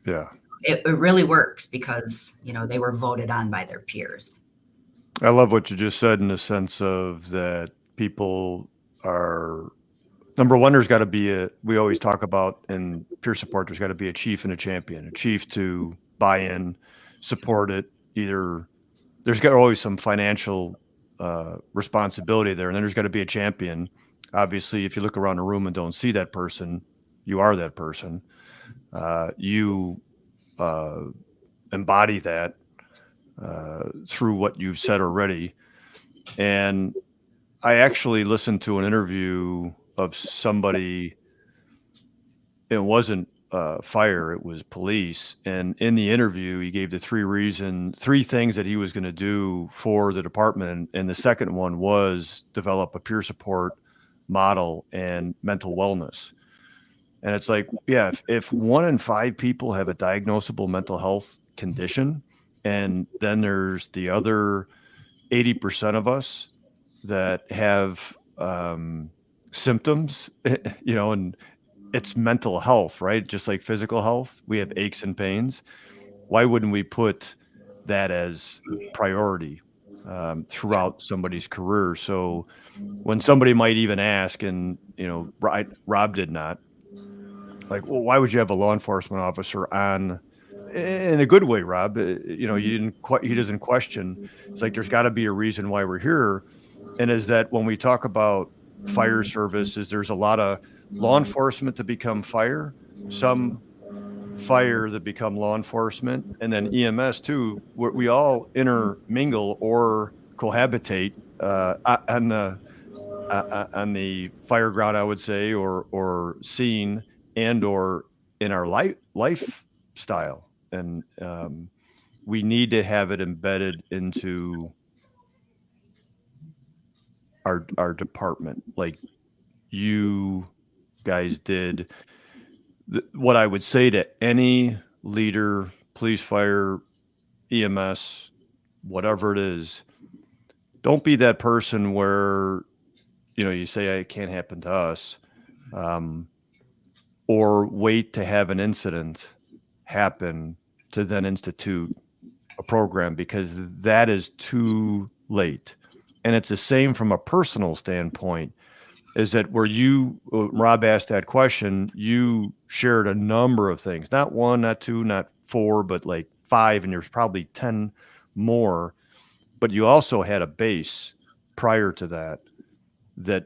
Yeah. It really works because, they were voted on by their peers. I love what you just said, in the sense of that people are, number one, there's got to be we always talk about in peer support, there's got to be a chief and a champion, a chief to buy in, support it. Either there's got always some financial responsibility there, and then there's got to be a champion. Obviously, if you look around the room and don't see that person, you are that person. You embody that through what you've said already. And I actually listened to an interview of somebody. It wasn't fire, it was police. And in the interview, he gave the three things that he was going to do for the department. And the second one was develop a peer support model and mental wellness. And it's like, yeah, if 1 in 5 people have a diagnosable mental health condition, and then there's the other 80% of us that have symptoms, and it's mental health, right? Just like physical health, we have aches and pains. Why wouldn't we put that as priority throughout somebody's career? So when somebody might even ask, and, Rob did not, like, well, why would you have a law enforcement officer on, in a good way, Rob? He doesn't question. It's like, there's got to be a reason why we're here. And is that when we talk about fire services, there's a lot of law enforcement to become fire, some fire that become law enforcement, and then EMS too. We all intermingle or cohabitate on the fire ground, I would say, or scene, and or in our lifestyle. And we need to have it embedded into our department, like you guys did. What I would say to any leader, police, fire, EMS, whatever it is, don't be that person where, you say, it can't happen to us, or wait to have an incident happen to then institute a program, because that is too late. And it's the same from a personal standpoint, is that where Rob asked that question, you shared a number of things, not 1, not 2, not 4, but like 5, and there's probably 10 more. But you also had a base prior to that,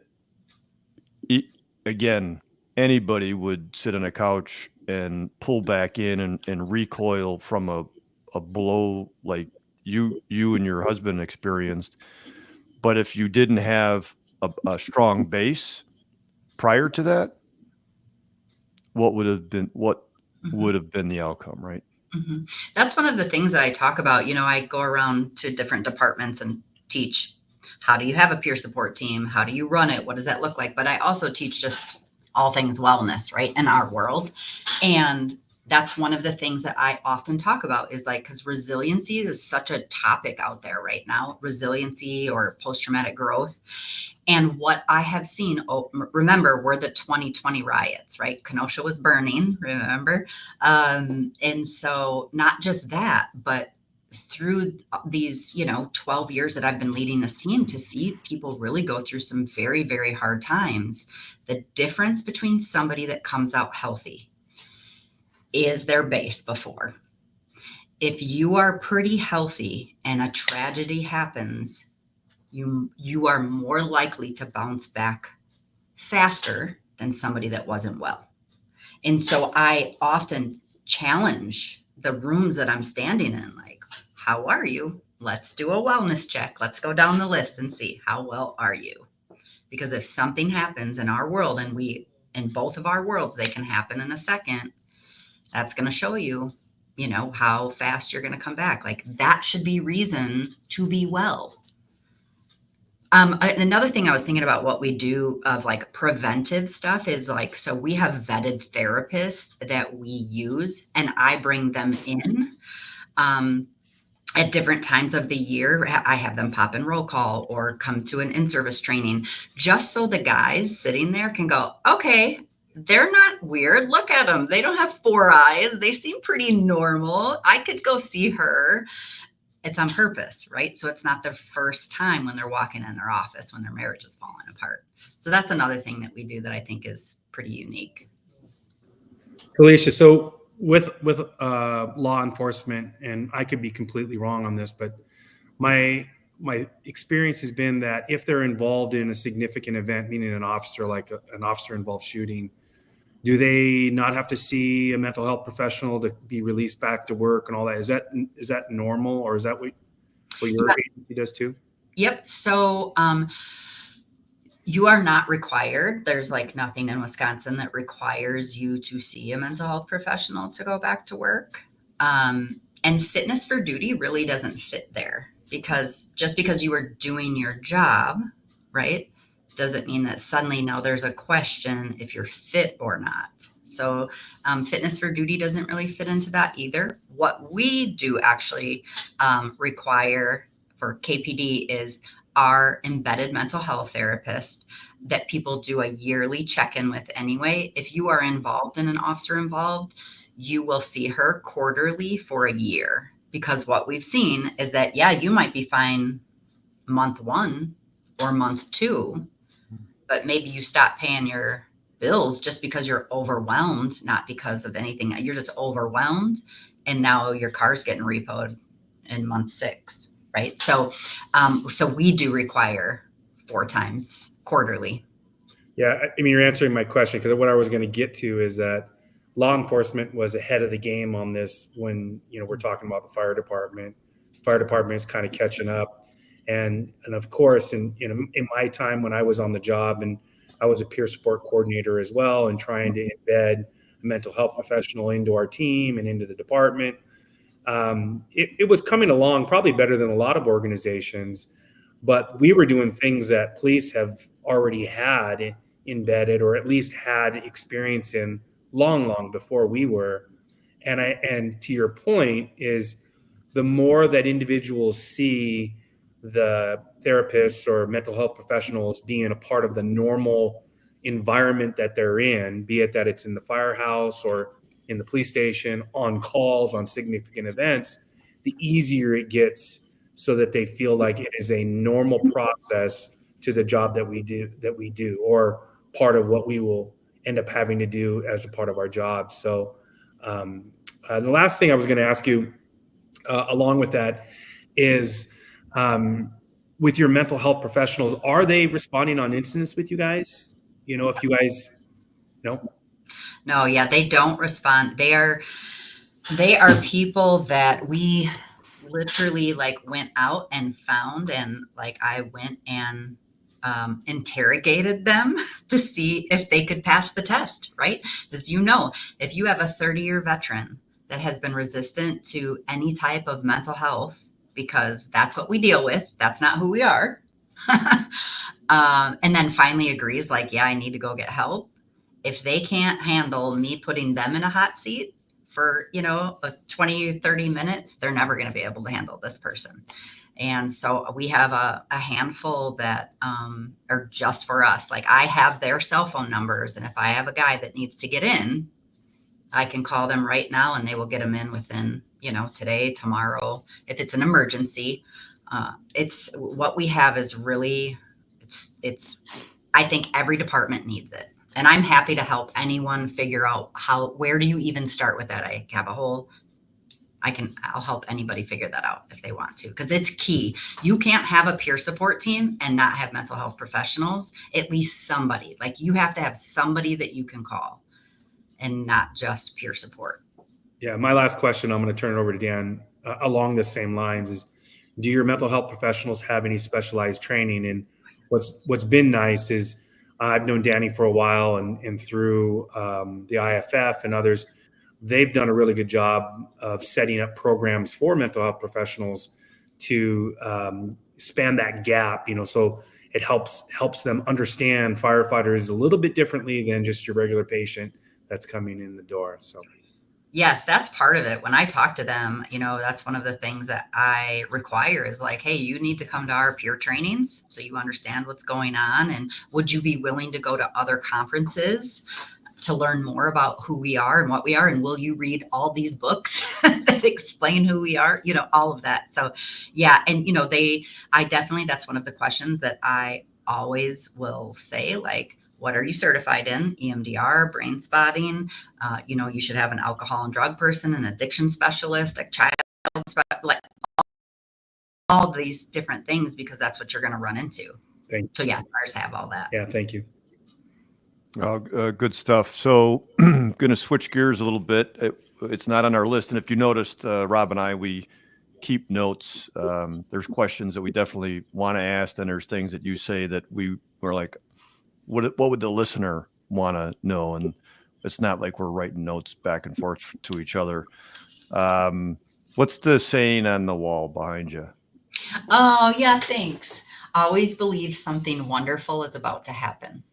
again, anybody would sit on a couch and pull back in and recoil from a blow like you and your husband experienced. But if you didn't have a strong base prior to that, what would have been the outcome, right? Mm-hmm. That's one of the things that I talk about. I go around to different departments and teach, how do you have a peer support team? How do you run it? What does that look like? But I also teach just all things wellness, right, in our world. And that's one of the things that I often talk about is like, because resiliency is such a topic out there right now, resiliency or post-traumatic growth. And what I have seen, remember, we're the 2020 riots, right? Kenosha was burning, remember? And so not just that, but through these, 12 years that I've been leading this team, to see people really go through some very, very hard times, the difference between somebody that comes out healthy is their base before. If you are pretty healthy and a tragedy happens, you are more likely to bounce back faster than somebody that wasn't well. And so I often challenge the rooms that I'm standing in, like, how are you? Let's do a wellness check. Let's go down the list and see, how well are you? Because if something happens in our world, and in both of our worlds, they can happen in a second, that's going to show you, how fast you're going to come back. Like, that should be reason to be well. Another thing I was thinking about what we do of like preventive stuff is like, so we have vetted therapists that we use, and I bring them in at different times of the year. I have them pop in roll call or come to an in-service training, just so the guys sitting there can go, okay, they're not weird. Look at them. They don't have 4 eyes. They seem pretty normal. I could go see her. It's on purpose, right? So it's not their first time when they're walking in their office when their marriage is falling apart. So that's another thing that we do that I think is pretty unique. Felicia, so with law enforcement, and I could be completely wrong on this, but my experience has been that if they're involved in a significant event, meaning an officer, like an officer involved shooting, do they not have to see a mental health professional to be released back to work and all that? Is that normal, or is that what your agency does too? Yep. So you are not required. There's like nothing in Wisconsin that requires you to see a mental health professional to go back to work. And fitness for duty really doesn't fit there, because just because you are doing your job, right, doesn't mean that suddenly now there's a question if you're fit or not. So fitness for duty doesn't really fit into that either. What we do actually require for KPD is our embedded mental health therapist that people do a yearly check-in with anyway. If you are involved in an officer involved, you will see her quarterly for a year, because what we've seen is that, yeah, you might be fine month 1 or month 2, but maybe you stop paying your bills just because you're overwhelmed, not because of anything. You're just overwhelmed, and now your car's getting repoed in month 6, right? So we do require 4 times quarterly. Yeah, I mean, you're answering my question, because what I was going to get to is that law enforcement was ahead of the game on this when, we're talking about the fire department. Fire department is kind of catching up. And of course, in my time when I was on the job, and I was a peer support coordinator as well, and trying to embed a mental health professional into our team and into the department, it was coming along probably better than a lot of organizations, but we were doing things that police have already had embedded, or at least had experience in long before we were. And to your point is, the more that individuals see the therapists or mental health professionals being a part of the normal environment that they're in, be it that it's in the firehouse or in the police station, on calls, on significant events, the easier it gets, so that they feel like it is a normal process to the job that we do, or part of what we will end up having to do as a part of our job. So the last thing I was going to ask you along with that is, with your mental health professionals, are they responding on incidents with you guys? If you guys, No, yeah, they don't respond. They are people that we literally like went out and found, and like I went and interrogated them to see if they could pass the test, right? As if you have a 30-year veteran that has been resistant to any type of mental health, because that's what we deal with, that's not who we are, and then finally agrees, like, yeah, I need to go get help. If they can't handle me putting them in a hot seat for, you know, 20 or 30 minutes, they're never going to be able to handle this person. And so we have a handful that are just for us. Like I have their cell phone numbers. And if I have a guy that needs to get in, I can call them right now and they will get them in within, you know, today, tomorrow. If it's an emergency, it's what we have is really, I think every department needs it. And I'm happy to help anyone figure out where do you even start with that? I have a whole, I'll help anybody figure that out if they want to, because it's key. You can't have a peer support team and not have mental health professionals, at least somebody. Like you have to have somebody that you can call and not just peer support. Yeah. My last question, I'm going to turn it over to Dan along the same lines is, do your mental health professionals have any specialized training? And what's been nice is I've known Danny for a while and through the IFF and others, they've done a really good job of setting up programs for mental health professionals to span that gap, you know, so it helps them understand firefighters a little bit differently than just your regular patient that's coming in the door. So yes, that's part of it. When I talk to them, you know, that's one of the things that I require is like, hey, you need to come to our peer trainings so you understand what's going on. And would you be willing to go to other conferences to learn more about who we are and what we are? And will you read all these books that explain who we are? You know, all of that. So yeah. And, you know, that's one of the questions that I always will say, like, what are you certified in? EMDR, brain spotting. You know, you should have an alcohol and drug person, an addiction specialist, a child, like all these different things, because that's what you're going to run into. So yeah, ours have all that. Yeah, thank you. Good stuff. So going to switch gears a little bit. It's not on our list. And if you noticed, Rob and I, we keep notes. There's questions that we definitely want to ask. And there's things that you say that we're like, what would the listener want to know? And it's not like we're writing notes back and forth to each other. What's the saying on the wall behind you? Oh, yeah, thanks. Always believe something wonderful is about to happen.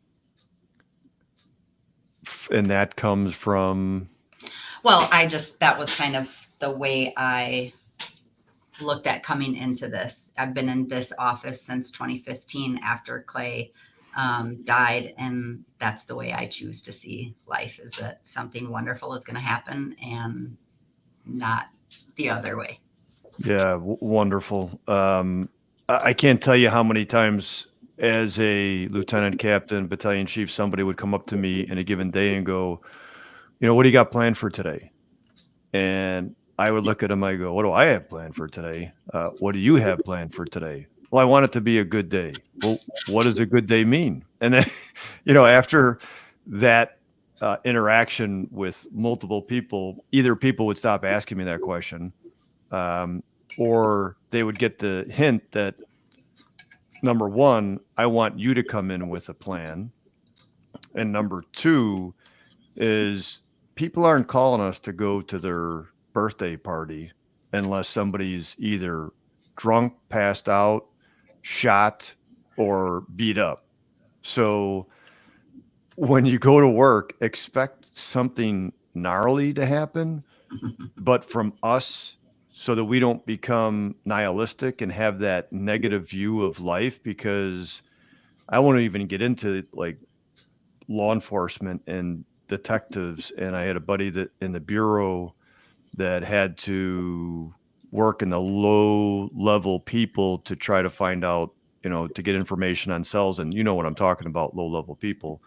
And that comes from? Well, that was kind of the way I looked at coming into this. I've been in this office since 2015 after Clay died. And that's the way I choose to see life, is that something wonderful is going to happen and not the other way. Yeah. Wonderful. I can't tell you how many times as a lieutenant captain, battalion chief, somebody would come up to me in a given day and go, you know, what do you got planned for today? And I would look at him. I go, what do I have planned for today? What do you have planned for today? Well, I want it to be a good day. Well, what does a good day mean? And then, you know, after that interaction with multiple people, either people would stop asking me that question, or they would get the hint that, number one, I want you to come in with a plan. And number two is people aren't calling us to go to their birthday party unless somebody's either drunk, passed out, shot, or beat up. So when you go to work, expect something gnarly to happen, but from us, so that we don't become nihilistic and have that negative view of life, because I won't even get into like law enforcement and detectives. And I had a buddy that in the bureau that had to work in the low level people to try to find out, you know, to get information on cells. And you know what I'm talking about, low level people,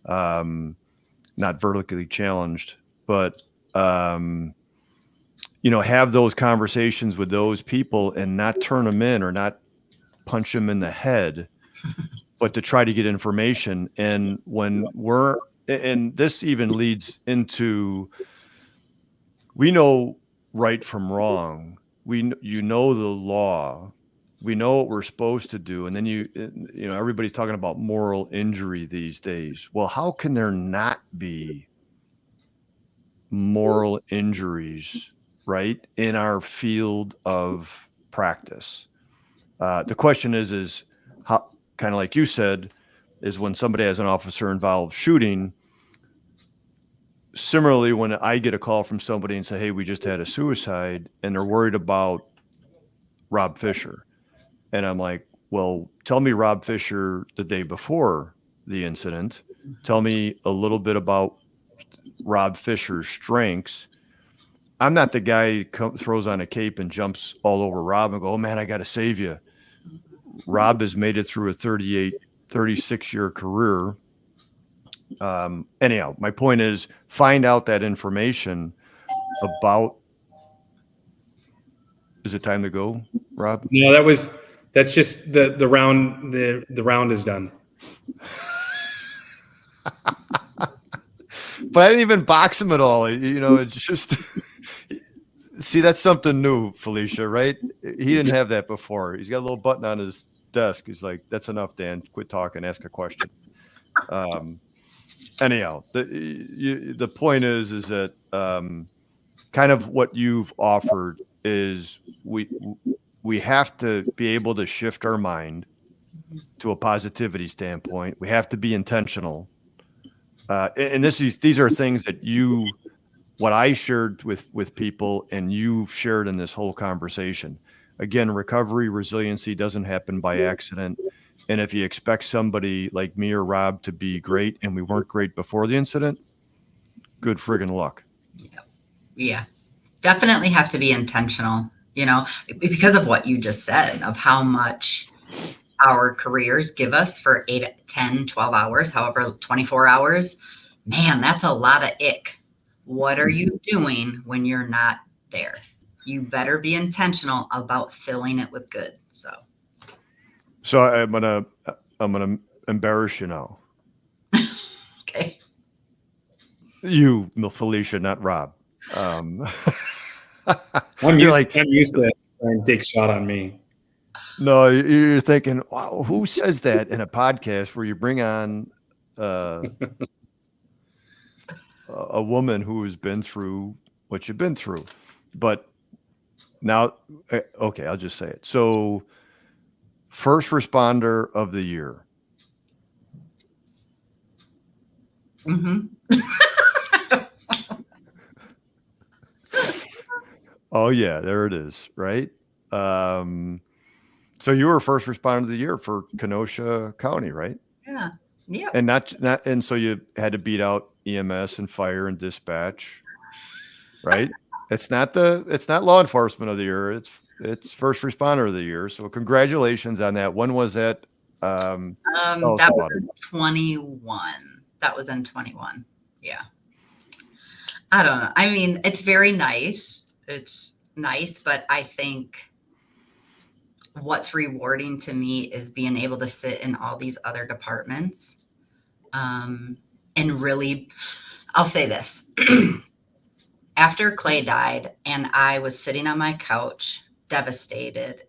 not vertically challenged, but, you know, have those conversations with those people and not turn them in or not punch them in the head, but to try to get information. And and this even leads into, we know right from wrong. You know the law. We know what we're supposed to do. And then you know, everybody's talking about moral injury these days. Well, how can there not be moral injuries, right, in our field of practice? The question is how, kind of like you said, is when somebody has an officer involved shooting, similarly, when I get a call from somebody and say, hey, we just had a suicide, and they're worried about Rob Fisher. And I'm like, well, tell me Rob Fisher the day before the incident. Tell me a little bit about Rob Fisher's strengths. I'm not the guy who throws on a cape and jumps all over Rob and go, oh man, I got to save you. Rob has made it through a 36-year career. Anyhow, my point is find out that information about. Is it time to go, Rob? No, that's just the round. The round is done. But I didn't even box him at all. It's just see, that's something new, Felicia, right? He didn't have that before. He's got a little button on his desk. He's like, that's enough, Dan. Quit talking, ask a question. Anyhow, the point is that kind of what you've offered is we have to be able to shift our mind to a positivity standpoint. We have to be intentional. And these are things that what I shared with people and you've shared in this whole conversation. Again, recovery, resiliency doesn't happen by accident. And if you expect somebody like me or Rob to be great and we weren't great before the incident, good friggin' luck. Yeah. Definitely have to be intentional, because of what you just said, of how much our careers give us for 8, 10, 12 hours, however, 24 hours. Man, that's a lot of ick. What are you doing when you're not there? You better be intentional about filling it with good. So I'm gonna embarrass you now. Okay. You, Felicia, not Rob. I'm used to trying to take a shot on me. No, you're thinking, wow, who says that in a podcast where you bring on a woman who has been through what you've been through? But now, okay, I'll just say it. So, first responder of the year. Mm-hmm. Oh yeah, there it is. Right. So you were first responder of the year for Kenosha County, right? Yeah. Yeah. And and so you had to beat out EMS and fire and dispatch, right? It's not law enforcement of the year. It's first responder of the year. So congratulations on that. When was that? That was in 21. That was in 21. Yeah. I don't know. I mean, it's very nice. It's nice, but I think what's rewarding to me is being able to sit in all these other departments. And really, I'll say this. After Clay died and I was sitting on my couch, devastated,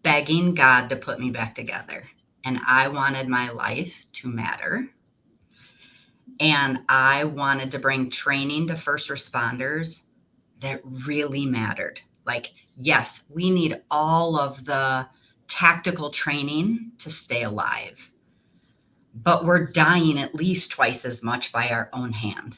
begging God to put me back together. And I wanted my life to matter. And I wanted to bring training to first responders that really mattered. Like, yes, we need all of the tactical training to stay alive, but we're dying at least twice as much by our own hand.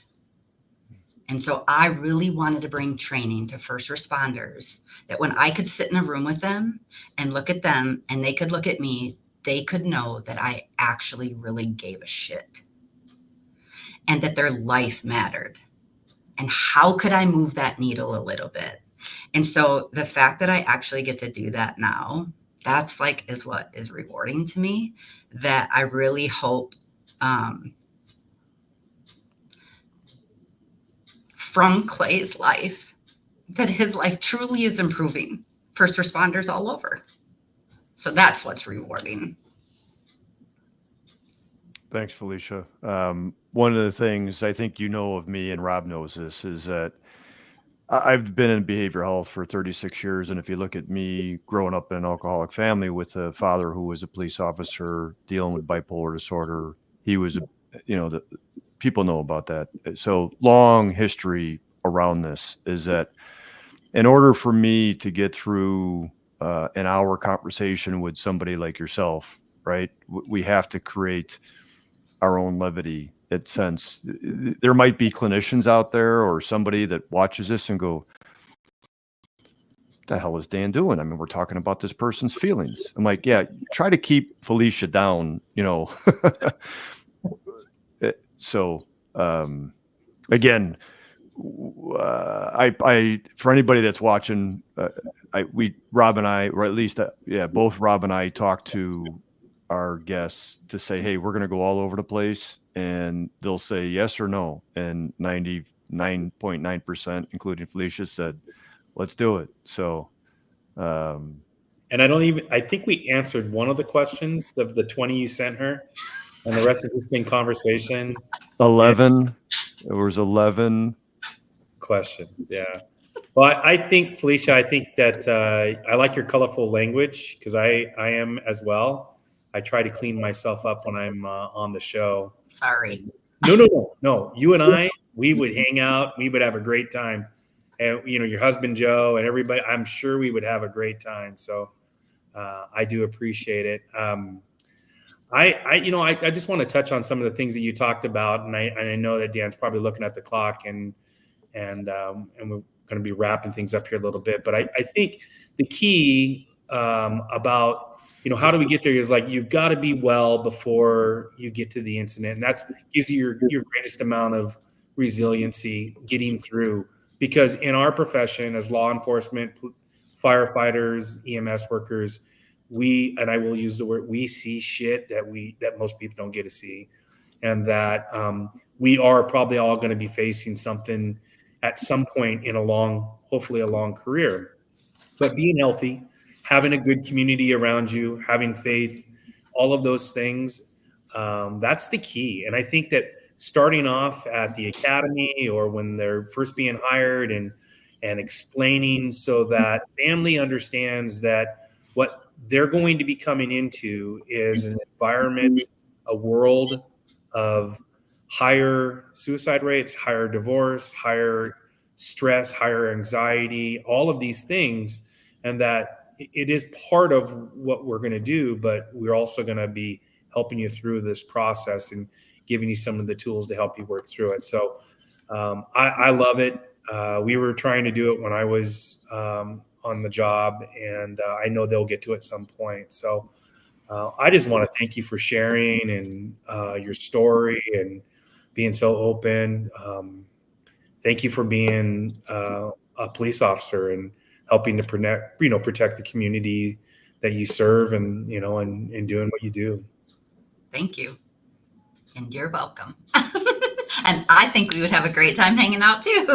And so I really wanted to bring training to first responders that when I could sit in a room with them and look at them and they could look at me, they could know that I actually really gave a shit and that their life mattered. And how could I move that needle a little bit? And so the fact that I actually get to do that now, that's is what is rewarding to me, that I really hope from Clay's life, that his life truly is improving first responders all over. So that's what's rewarding. Thanks, Felicia. One of the things I think of me, and Rob knows this, is that I've been in behavioral health for 36 years. And if you look at me growing up in an alcoholic family with a father who was a police officer dealing with bipolar disorder, he was, the people know about that. So long history around this is that in order for me to get through an hour conversation with somebody like yourself, right, we have to create our own levity it sense. There might be clinicians out there or somebody that watches this and go, the hell is Dan doing? I mean, we're talking about this person's feelings. I'm like, yeah, try to keep Felicia down, you know. So again, I for anybody that's watching, Rob and I, or at least both Rob and I talk to our guests to say, hey, we're going to go all over the place, and they'll say yes or no, and 99.9%, including Felicia, said, let's do it. So, And I think we answered one of the questions of the 20 you sent her, and the rest has just been conversation. 11. There was 11 questions. Yeah. Well, I think, Felicia, I think that I like your colorful language, because I am as well. I try to clean myself up when I'm on the show. Sorry. No. You and I, we would hang out. We would have a great time. And, you know, your husband, Joe, and everybody, I'm sure we would have a great time. So I do appreciate it. I just want to touch on some of the things that you talked about. And I know that Dan's probably looking at the clock, and we're going to be wrapping things up here a little bit. But I think the key about, you know, how do we get there is, like, you've got to be well before you get to the incident. And that gives you your greatest amount of resiliency getting through. Because in our profession as law enforcement, firefighters, EMS workers, and I will use the word, we see shit that most people don't get to see. And that we are probably all going to be facing something at some point in hopefully a long career. But being healthy, having a good community around you, having faith, all of those things, that's the key. And I think that starting off at the academy, or when they're first being hired, and explaining so that family understands that what they're going to be coming into is an environment, a world of higher suicide rates, higher divorce, higher stress, higher anxiety, all of these things, and that it is part of what we're going to do, but we're also going to be helping you through this process and giving you some of the tools to help you work through it. So I love it. We were trying to do it when I was on the job, and I know they'll get to it at some point. So I just want to thank you for sharing and your story and being so open. Thank you for being a police officer and helping to protect the community that you serve, and doing what you do. Thank you. And you're welcome. And I think we would have a great time hanging out too.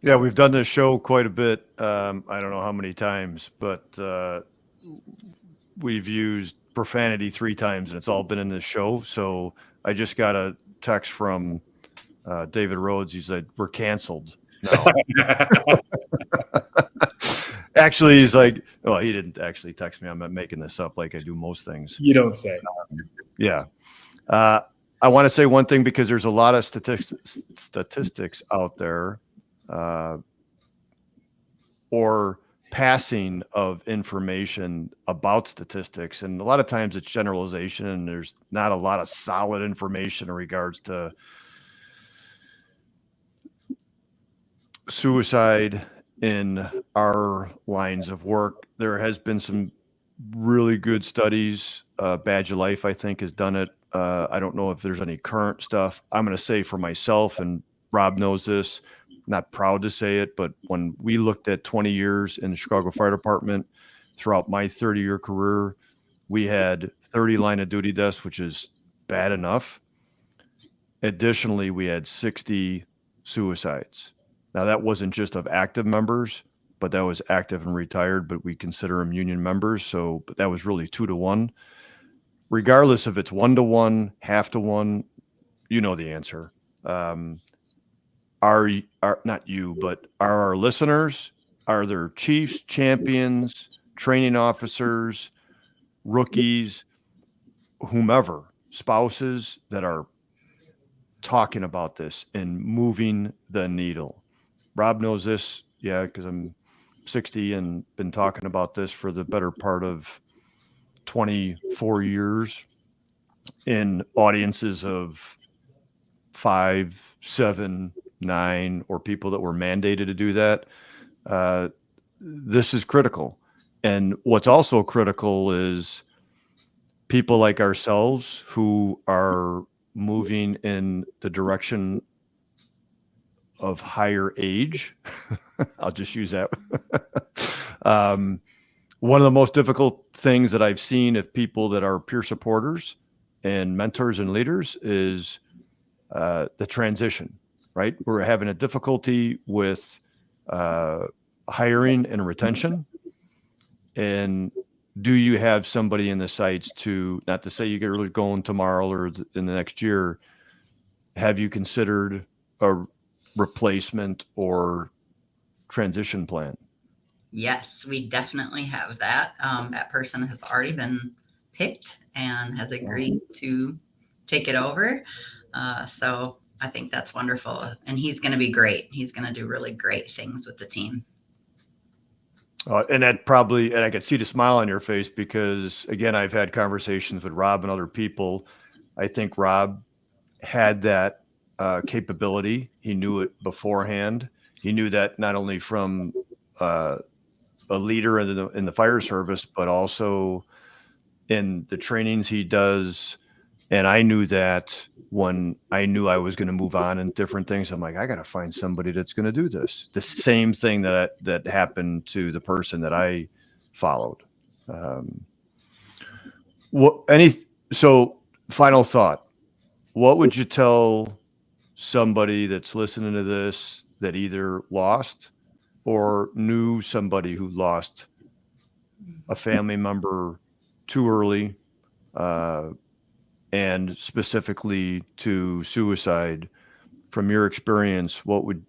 Yeah, we've done this show quite a bit. I don't know how many times, but we've used profanity 3 times, and it's all been in this show. So I just got a text from David Rhodes. He said, we're canceled now. Actually, he's like, well, he didn't actually text me. I'm not making this up like I do most things. You don't say. Yeah. I want to say one thing, because there's a lot of statistics out there, or passing of information about statistics. And a lot of times it's generalization, and there's not a lot of solid information in regards to suicide in our lines of work. There has been some really good studies. Badge of Life, I think, has done it. I don't know if there's any current stuff. I'm going to say for myself, and Rob knows this, not proud to say it, but when we looked at 20 years in the Chicago Fire Department, throughout my 30-year career, we had 30 line of duty deaths, which is bad enough. Additionally, we had 60 suicides. Now, that wasn't just of active members, but that was active and retired, but we consider them union members. So, but that was really 2 to 1. Regardless if it's 1 to 1, half to 1, you know the answer. Are not you, but are our listeners, are there chiefs, champions, training officers, rookies, whomever, spouses that are talking about this and moving the needle? Rob knows this, yeah, because I'm 60 and been talking about this for the better part of 24 years. in audiences of 5, 7, 9, or people that were mandated to do that. This is critical. And what's also critical is people like ourselves who are moving in the direction of higher age. I'll just use that. One of the most difficult things that I've seen of people that are peer supporters and mentors and leaders is the transition, right? We're having a difficulty with hiring and retention. And do you have somebody in the sights to, not to say you get really going tomorrow or in the next year, have you considered a replacement or transition plan? Yes, we definitely have that. That person has already been picked and has agreed to take it over. So I think that's wonderful. And he's going to be great. He's going to do really great things with the team. And that probably, and I could see the smile on your face because, again, I've had conversations with Rob and other people. I think Rob had that capability. He knew it beforehand. He knew that not only from a leader in the fire service, but also in the trainings he does. And I knew that when I knew I was going to move on and different things, I'm like, I got to find somebody that's going to do this. The same thing that happened to the person that I followed. So final thought, what would you tell somebody that's listening to this that either lost or knew somebody who lost a family member too early, and specifically to suicide? From your experience, what would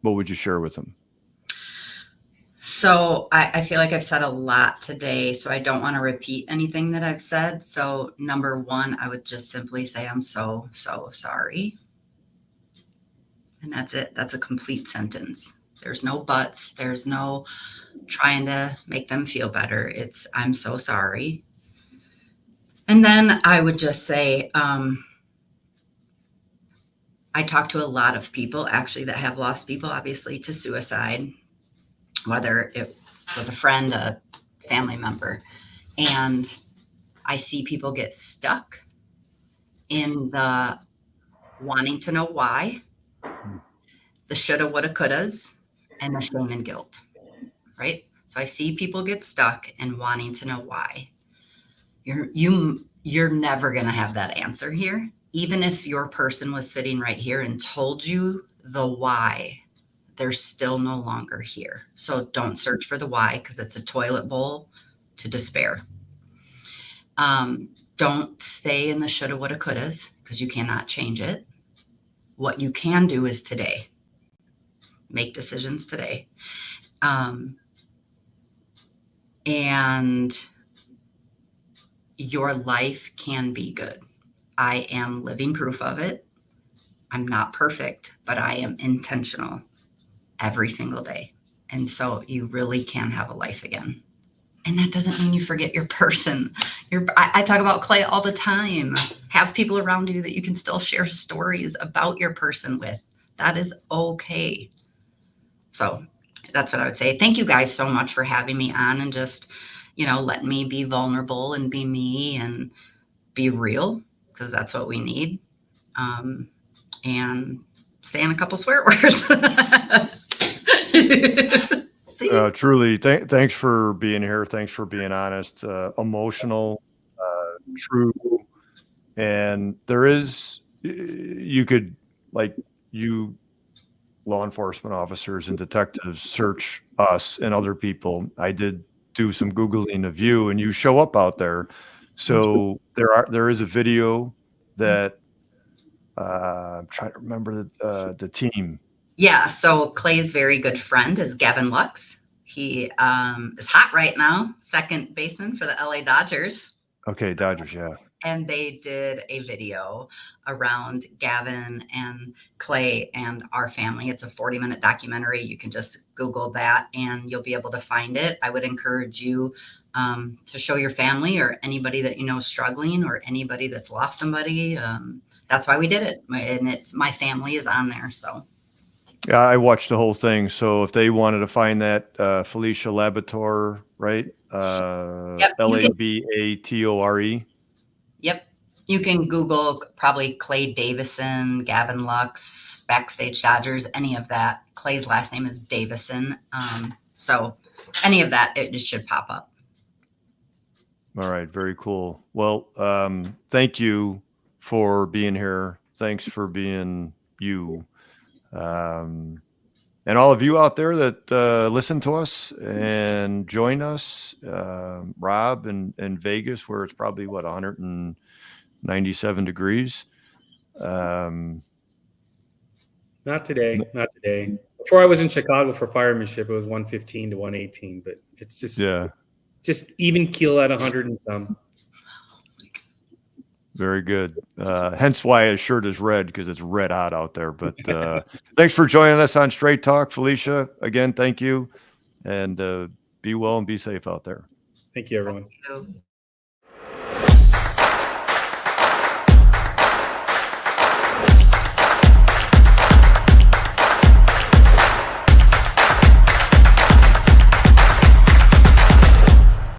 you share with them? So I feel like I've said a lot today, so I don't want to repeat anything that I've said. So number one, I would just simply say, I'm so, so sorry. And that's it. That's a complete sentence. There's no buts. There's no trying to make them feel better. It's, I'm so sorry. And then I would just say, I talk to a lot of people actually that have lost people, obviously, to suicide, whether it was a friend, a family member. And I see people get stuck in the wanting to know why, the shoulda, woulda, couldas, and the shame and guilt, right? So I see people get stuck in wanting to know why. You're never going to have that answer here. Even if your person was sitting right here and told you the why, they're still no longer here. So don't search for the why, because it's a toilet bowl to despair. Don't stay in the shoulda, woulda, couldas, because you cannot change it. What you can do is today. Make decisions today. And your life can be good. I am living proof of it. I'm not perfect, but I am intentional every single day. And so you really can have a life again. And that doesn't mean you forget your person. I talk about Clay all the time. Have people around you that you can still share stories about your person with. That is okay. So that's what I would say. Thank you guys so much for having me on and just, letting me be vulnerable and be me and be real, because that's what we need. And saying a couple swear words. Truly, thanks for being here. Thanks for being honest, emotional, true. And there is, you could, like, you law enforcement officers and detectives search us and other people. I did do some Googling of you, and you show up out there. So there is a video that I'm trying to remember the team. Yeah. So Clay's very good friend is Gavin Lux. He is hot right now, second baseman for the LA Dodgers. Okay, Dodgers, yeah. And they did a video around Gavin and Clay and our family. It's a 40-minute documentary. You can just Google that and you'll be able to find it. I would encourage you to show your family or anybody that you know struggling or anybody that's lost somebody. That's why we did it. And it's my family is on there. So Yeah, I watched the whole thing. So if they wanted to find that, Felicia Labatore, right? yep, you can, Labatore. yep. You can Google probably Clay Davison, Gavin Lux, Backstage Dodgers, any of that. Clay's last name is Davison. So any of that, it just should pop up. All right, very cool. Well, thank you for being here. Thanks for being you. And all of you out there that listen to us and join us, Rob in Vegas, where it's probably what 197 degrees. Not today. Not today. Before I was in Chicago for firemanship, it was 115 to 118, but it's just even keel at 100 and some. Very good. Hence why his shirt is red, because it's red hot out there. But thanks for joining us on Straight Talk, Felicia. Again, thank you. And be well and be safe out there. Thank you, everyone. Thank you.